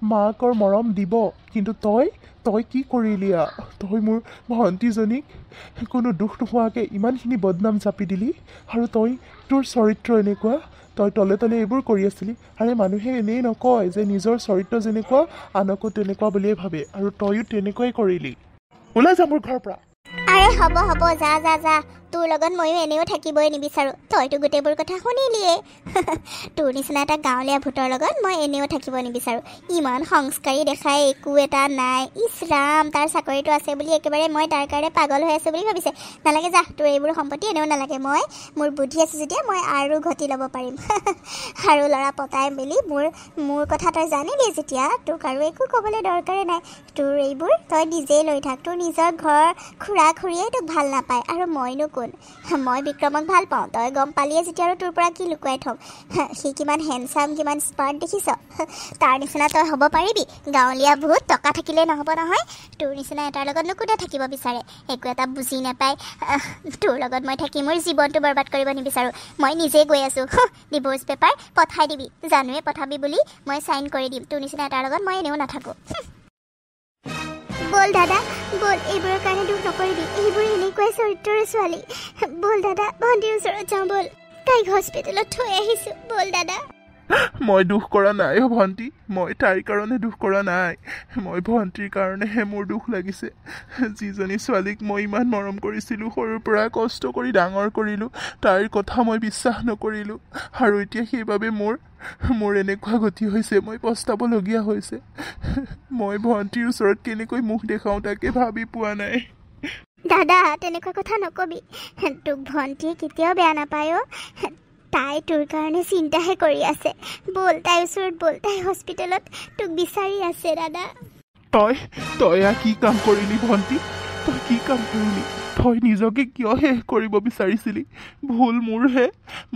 মাকৰ মৰম দিব কিন্তু তই কি কৰিলি তই মোৰ ভণ্টিজনীক কোনো দুখ নোহোৱাকৈ ইমানখিনি বদনাম জাপি দিলি আৰু তোৰ চৰিত্ৰ এনেকুৱা তই তলে এইবোৰ কৰি আছিলি আৰে মানুহে এনেই নকয় যে নিজৰ চৰিত্ৰ যেনেকুৱা আনকো তেনেকুৱা বুলিয়ে ভাবে আৰু তইও তেনেকুৱাই কৰিলি ওলাই যা মোৰ ঘৰৰ পৰা আৰে হ'ব যা তোৰ লগত ময়ো এনেও থাকিবই নিবিচাৰোঁ তইতো গোটেইবোৰ কথা শুনিলিয়ে তোৰ নিচিনা এটা গাঁৱলীয়া ভূতৰ লগত মই এনেও থাকিব নিবিচাৰোঁ ইমান সংস্কাৰী দেখাই একো এটা নাই ইছ ৰাম তাৰ চাকৰিটো আছে বুলি একেবাৰে মই তাৰ কাৰণে পাগল হৈ আছোঁ বুলি ভাবিছে নালাগে যা তোৰ এইবোৰ সম্পত্তি এনেও নালাগে মোৰ বুদ্ধি আছে যেতিয়া মই আৰু ঘটি ল'ব পাৰিম আৰু ল'ৰা পতাই মেলি মোৰ কথা তই জানিলি যেতিয়া তোক আৰু একো ক'বলৈ দৰকাৰে নাই তোৰ এইবোৰ তই নিজেই লৈ থাক তোৰ নিজৰ ঘৰ খুৰা খুৰীয়ে তোক ভাল নাপায় আৰু মইনো কোন মই বিক্ৰমক ভাল পাওঁ তই গম পালিয়ে যেতিয়া আৰু তোৰ পৰা কি লুকুৱাই থ'ম সি কিমান হেণ্ডচাম কিমান স্মাৰ্ট দেখিছ তাৰ নিচিনা তই হ'ব পাৰিবি গাঁৱলীয়া ভূত টকা থাকিলেই নহ'ব নহয় তোৰ নিচিনা এটাৰ লগত কোনে থাকিব বিচাৰে একো এটা বুজি নাপায় তোৰ লগত মই থাকি মোৰ জীৱনটো বৰবাদ কৰিব নিবিচাৰোঁ মই নিজেই গৈ আছোঁ ডিভ'ৰ্চ পেপাৰ পঠাই দিবি জানুৱে পঠাবি বুলি মই চাইন কৰি দিম তোৰ নিচিনা এটাৰ লগত মই এনেও নাথাকোঁ বল দাদা বল, এইবোৰৰ কাৰণে দুখ নকৰিবি, এইবোৰ এনেকুৱাই চৰিত্ৰৰ ছোৱালী। বল দাদা, ভণ্টিৰ ওচৰত যাওঁ বল, তাইক হস্পিটেলত থৈ আহিছোঁ, বল দাদা। মই দুখ কৰা নাই অ' ভণ্টি, মই তাইৰ কাৰণে দুখ কৰা নাই, মই ভণ্টিৰ কাৰণেহে মোৰ দুখ লাগিছে। যিজনী ছোৱালীক মই ইমান মৰম কৰিছিলোঁ, সৰুৰ পৰা কষ্ট কৰি ডাঙৰ কৰিলোঁ, তাইৰ কথা মই বিশ্বাস নকৰিলোঁ, আৰু এতিয়া সেইবাবে মোৰ এনেকুৱা গতি হৈছে, মই পস্তাবলগীয়া হৈছে। মই ভণ্টিৰ ওচৰত কেনেকৈ মুখ দেখাওঁ তাকে ভাবি পোৱা নাই। দাদা তেনেকুৱা কথা নকবি, তোক ভণ্টিয়ে কেতিয়াও বেয়া নাপায় অ'। তাই তোৰ কাৰণে চিন্তাহে কৰি আছে, বল তাইৰ ওচৰত বল, তাই হস্পিটেলত তোক বিচাৰি আছে দাদা। তই কি কাম কৰিলি ভণ্টি, তই কি কাম কৰিলি? তই নিজকে কিয় শেষ কৰিব বিচাৰিছিলি? ভুল মোৰহে,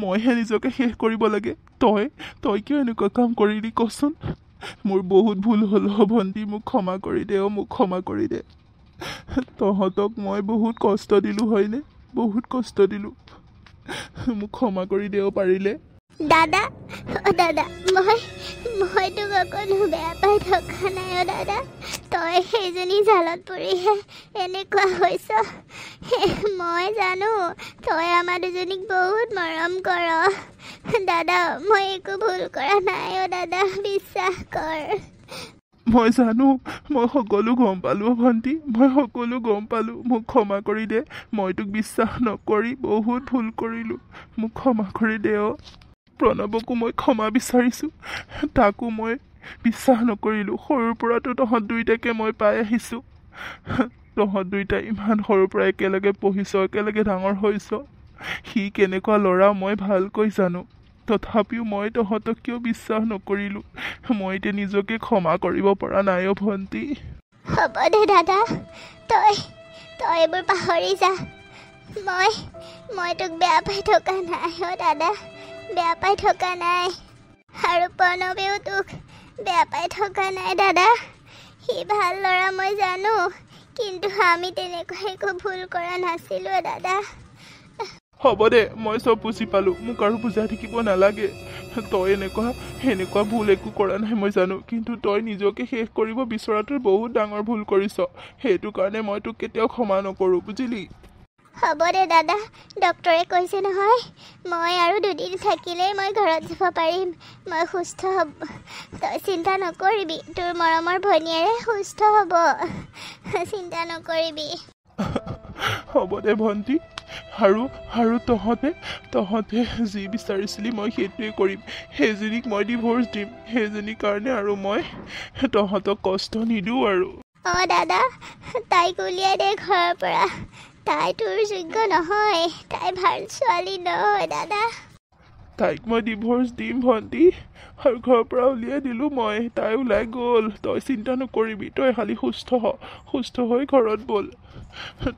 মইহে নিজকে শেষ কৰিব লাগে। তই কিয় এনেকুৱা কাম কৰিলি কচোন? মোৰ বহুত ভুল হ'ল ভণ্টি, মোক ক্ষমা কৰি দে অ', মোক ক্ষমা কৰি দে। তহঁতক মই বহুত কষ্ট দিলোঁ হয়নে, বহুত কষ্ট দিলোঁ, মোক ক্ষমা কৰি দেও পাৰিলে। দাদা দাদা মই তোক অকণো বেয়া পাই থকা নাই অ' দাদা, তই সেইজনী জালত পৰিহে এনেকুৱা হৈছ। মই জানো তই আমাৰ দুজনীক বহুত মৰম কৰ দাদা, মই একো ভুল কৰা নাই অ' দাদা, বিশ্বাস কৰ। মই জানো, মই সকলো গম পালোঁ ভণ্টি, মই সকলো গম পালোঁ, মোক ক্ষমা কৰি দে। মই তোক বিশ্বাস নকৰি বহুত ভুল কৰিলোঁ, মোক ক্ষমা কৰি দে অ'। প্ৰণৱকো মই ক্ষমা বিচাৰিছোঁ, তাকো মই বিশ্বাস নকৰিলোঁ। সৰুৰ পৰাতো তহঁত দুইটাকে মই পাই আহিছোঁ, তহঁত দুইটাই ইমান সৰুৰ পৰা একেলগে পঢ়িছ, একেলগে ডাঙৰ হৈছ। সি কেনেকুৱা ল'ৰা মই ভালকৈ জানো, তথাপিও মই তহঁতক কিয় বিশ্বাস নকৰিলোঁ। মই এতিয়া নিজকে ক্ষমা কৰিব পৰা নাই অ' ভণ্টি। হ'ব দে দাদা, তই এইবোৰ পাহৰি যা। মই তোক বেয়া পাই থকা নাই অ' দাদা, বেয়া পাই থকা নাই, আৰু প্ৰণৱেও তোক বেয়া পাই থকা নাই দাদা। সি ভাল ল'ৰা মই জানো, কিন্তু আমি তেনেকুৱা একো ভুল কৰা নাছিলোঁ দাদা। হ'ব দে, মই চব বুজি পালোঁ, মোক আৰু বুজাই থাকিব নালাগে। তই এনেকুৱা ভুল একো কৰা নাই মই জানো, কিন্তু তই নিজকে শেষ কৰিব বিচৰাটোৰ বহুত ডাঙৰ ভুল কৰিছ। সেইটো কাৰণে মই তোক কেতিয়াও ক্ষমা নকৰোঁ, বুজিলি? হ'ব দে দাদা, ডক্টৰে কৈছে নহয় মই আৰু 2 দিন থাকিলেই মই ঘৰত যাব পাৰিম, মই সুস্থ হ'ব। তই চিন্তা নকৰিবি, তোৰ মৰমৰ ভনীয়েৰে সুস্থ হ'ব, চিন্তা নকৰিবি। হ'ব দে ভণ্টি, আৰু তহঁতে যি বিচাৰিছিলি মই সেইটোৱে কৰিম। সেইজনীক মই ডিভোৰ্চ দিম, সেইজনীৰ কাৰণে আৰু মই তহঁতক কষ্ট নিদিওঁ আৰু। অঁ দাদা, তাইক উলিয়াই দে ঘৰৰ পৰা, তাই তোৰ যোগ্য নহয়, তাই ভাল ছোৱালী নহয় দাদা। তাইক মই ডিভোৰ্চ দিম ভণ্টি, আৰু ঘৰৰ পৰা উলিয়াই দিলোঁ মই, তাই ওলাই গ'ল। তই চিন্তা নকৰিবি, তই খালি সুস্থ হৈ ঘৰত ব'ল।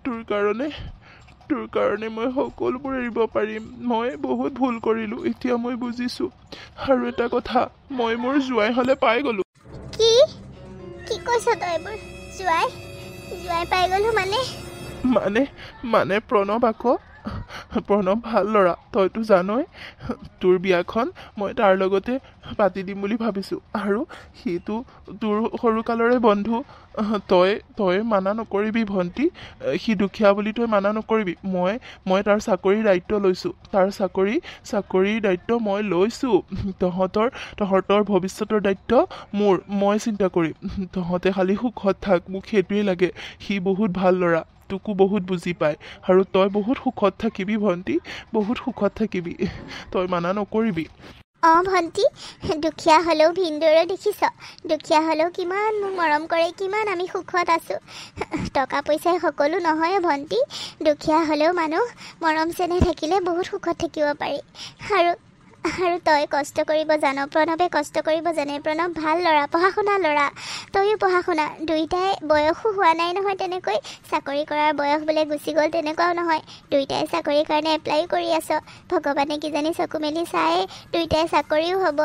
তোৰ কাৰণে মই সকলোবোৰ এৰিব পাৰিম। মই বহুত ভুল কৰিলোঁ, এতিয়া মই বুজিছোঁ। আৰু এটা কথা, মই মোৰ জোঁৱাই হ'লে পাই গ'লোঁ। কি কৈছ তই এইবোৰ? জোঁৱাই পাই গ'লো মানে প্ৰণৱ আকৌ, প্ৰণৱ ভাল ল'ৰা, তইতো জানই। তোৰ বিয়াখন মই তাৰ লগতে পাতি দিম বুলি ভাবিছোঁ, আৰু সিটো তোৰ সৰুকালৰে বন্ধু। তই মানা নকৰিবি ভণ্টি, সি দুখীয়া বুলি তই মানা নকৰিবি। মই তাৰ চাকৰিৰ দায়িত্ব লৈছোঁ, তাৰ চাকৰিৰ দায়িত্ব মই লৈছোঁ। তহঁতৰ ভৱিষ্যতৰ দায়িত্ব মই চিন্তা কৰিম। তহঁতে খালি সুখত থাক, মোক সেইটোৱে লাগে। সি বহুত ভাল ল'ৰা, তোকো বহুত বুজি পায়, আৰু তই বহুত সুখত থাকিবি ভণ্টি, বহুত সুখত থাকিবি, তই মানা নকৰিবি। অঁ ভণ্টি, দুখীয়া হ'লেও ভিনদেউৰে দেখিছ, দুখীয়া হ'লেও কিমান মোক মৰম কৰে, কিমান আমি সুখত আছোঁ। টকা পইচাই সকলো নহয় ভণ্টি, দুখীয়া হ'লেও মানুহ মৰম চেনেহ থাকিলে বহুত সুখত থাকিব পাৰি। আৰু তই কষ্ট কৰিব জান, প্ৰণৱে কষ্ট কৰিব জানে, প্ৰণৱ ভাল ল'ৰা, পঢ়া শুনা ল'ৰা, তয়ো পঢ়া শুনা, দুইটাই বয়সো হোৱা নাই নহয় তেনেকৈ, চাকৰি কৰাৰ বয়স বোলে গুচি গ'ল তেনেকুৱাও নহয়, দুইটাই চাকৰিৰ কাৰণে এপ্লাই কৰি আছ। ভগৱানে কিজানি চকু মেলি চাই দুইটাই চাকৰিও হ'ব,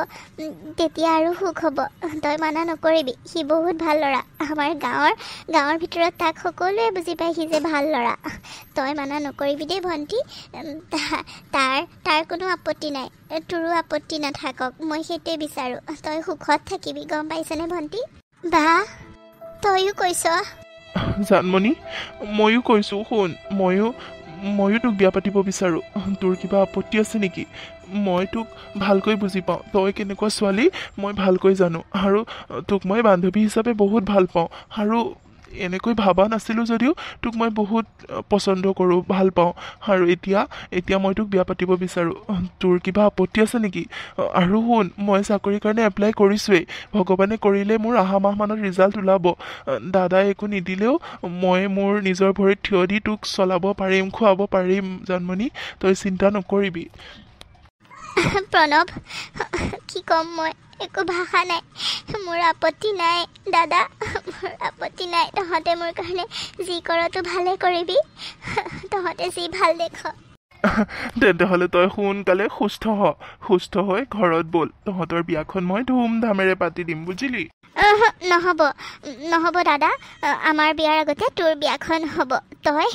তেতিয়া আৰু সুখ হ'ব। তই মানা নকৰিবি, সি বহুত ভাল ল'ৰা, আমাৰ গাঁৱৰ ভিতৰত তাক সকলোৱে বুজি পায় সি যে ভাল ল'ৰা। তই মানা নকৰিবি দেই ভণ্টি, তাৰ কোনো আপত্তি নাই, তোৰো আপত্তি নাথাকক, মই সেইটোৱে বিচাৰোঁ। তই সুখত থাকিবি, গম পাইছনে ভণ্টি? বা তয়ো কৈছ, জানমণি ময়ো কৈছোঁ শুন ময়ো তোক বিয়া পাতিব বিচাৰোঁ তোৰ কিবা আপত্তি আছে নেকি মই তোক ভালকৈ বুজি পাওঁ তই কেনেকুৱা ছোৱালী মই ভালকৈ জানো আৰু তোক মই বান্ধৱী হিচাপে বহুত ভাল পাওঁ আৰু এনেকৈ ভাবা নাছিলোঁ যদিও তোক মই বহুত পচন্দ কৰোঁ ভাল পাওঁ আৰু এতিয়া মই তোক বিয়া পাতিব বিচাৰোঁ তোৰ কিবা আপত্তি আছে নেকি আৰু শুন মই চাকৰিৰ কাৰণে এপ্লাই কৰিছোঁৱেই ভগৱানে কৰিলে মোৰ অহা মাহমানত ৰিজাল্ট ওলাব দাদাই একো নিদিলেও মই মোৰ নিজৰ ভৰিত থিয় দি তোক চলাব পাৰিম খুৱাব পাৰিম জানমণি তই চিন্তা নকৰিবি প্ৰণৱ কি ক'ম মই একো ভাষা নাই মোৰ আপত্তি নাই দাদা মোৰ আপত্তি নাই তহঁতে মোৰ কাৰণে যি কৰতো ভালে কৰিবি তহঁতে যি ভাল দেখ তেন্তে হ'লে তই সোনকালে সুস্থ হৈ ঘৰত ব'ল তহঁতৰ বিয়াখন মই ধুমধামেৰে পাতি দিম বুজিলি নহ'ব দাদা আমাৰ বিয়াৰ আগতে তোৰ বিয়াখন হ'ব তই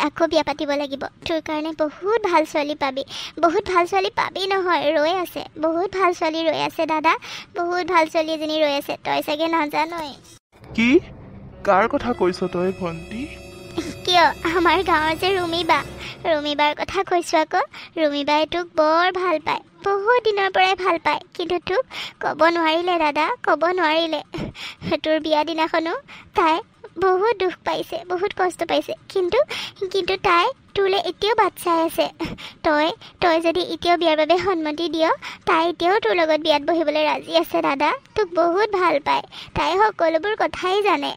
আকৌ বিয়া পাতিব লাগিব তোৰ কাৰণে বহুত ভাল ছোৱালী পাবি নহয় ৰৈ আছে বহুত ভাল ছোৱালী ৰৈ আছে দাদা বহুত ভাল ছোৱালী এজনী ৰৈ আছে তই চাগে নাজানই কি কাৰ কথা কৈছ তই ভণ্টি কিয় আমাৰ গাঁৱৰ যে ৰুমিবাৰ কথা কৈছোঁ আকৌ ৰুমিবাই তোক বৰ ভাল পায় বহুত দিনৰ পৰাই ভাল পায় কিন্তু তোক ক'ব নোৱাৰিলে দাদা ক'ব নোৱাৰিলে তোৰ বিয়া দিনাখনো তাই বহুত দুখ পাইছে বহুত কষ্ট পাইছে কিন্তু তাই তোলৈ এতিয়াও বাট চাই আছে তই যদি এতিয়াও বিয়াৰ বাবে সন্মতি দিয় তাই এতিয়াও তোৰ লগত বিয়াত বহিবলৈ ৰাজি আছে দাদা তোক বহুত ভাল পায় তাই সকলোবোৰ কথাই জানে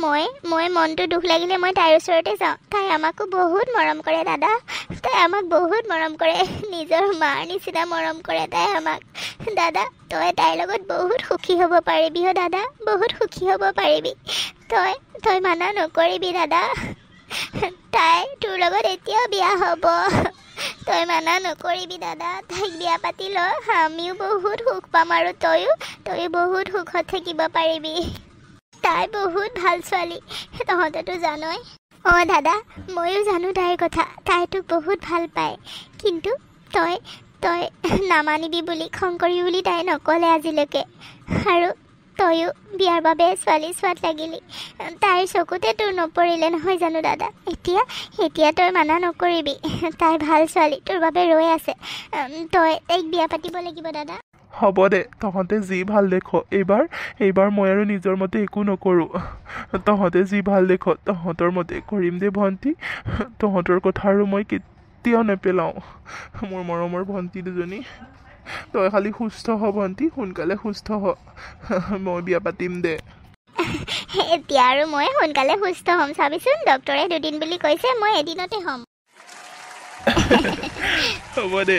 মই মনটো দুখ লাগিলে মই তাইৰ ওচৰতে যাওঁ তাই আমাকো বহুত মৰম কৰে দাদা তাই আমাক বহুত মৰম কৰে নিজৰ মাৰ নিচিনা মৰম কৰে তাই আমাক দাদা তই তাইৰ লগত বহুত সুখী হ'ব পাৰিবি দাদা বহুত সুখী হ'ব পাৰিবি তই মানা নকৰিবি দাদা তাই তোৰ লগত এতিয়াও বিয়া হ'ব তই মানা নকৰিবি দাদা তাইক বিয়া পাতি ল আমিও বহুত সুখ পাম আৰু তয়ো বহুত সুখত থাকিব পাৰিবি তাই বহুত ভাল ছোৱালী তহঁতেতো জানই দাদা ময়ো জানো তাইৰ কথা তাই তোক বহুত ভাল পায় কিন্তু তই নামানিবি বুলি খং কৰিবি বুলি তাই নক'লে আজিলৈকে আৰু তয়ো বিয়াৰ বাবে ছোৱালী চোৱাত লাগিলি তাইৰ চকুতে তোৰ নপৰিলে নহয় জানো দাদা এতিয়া তই মানা নকৰিবি তাই ভাল ছোৱালী তোৰ বাবে ৰৈ আছে তই তাইক বিয়া পাতিব লাগিব দাদা হ'ব দে তহঁতে যি ভাল দেখ এইবাৰ মই আৰু নিজৰ মতে একো নকৰোঁ তহঁতে যি ভাল দেখ তহঁতৰ মতে কৰিম দে ভণ্টি তহঁতৰ কথা আৰু মই কেতিয়াও নেপেলাওঁ মোৰ মৰমৰ ভণ্টি দুজনী তই খালি সুস্থ হ ভণ্টি সোনকালে সুস্থ হ মই বিয়া পাতিম দে এতিয়া আৰু মই সোনকালে সুস্থ হ'ম চাবিচোন ডক্তৰে 2 দিন বুলি কৈছে মই এদিনতে হ'ম হ'ব দে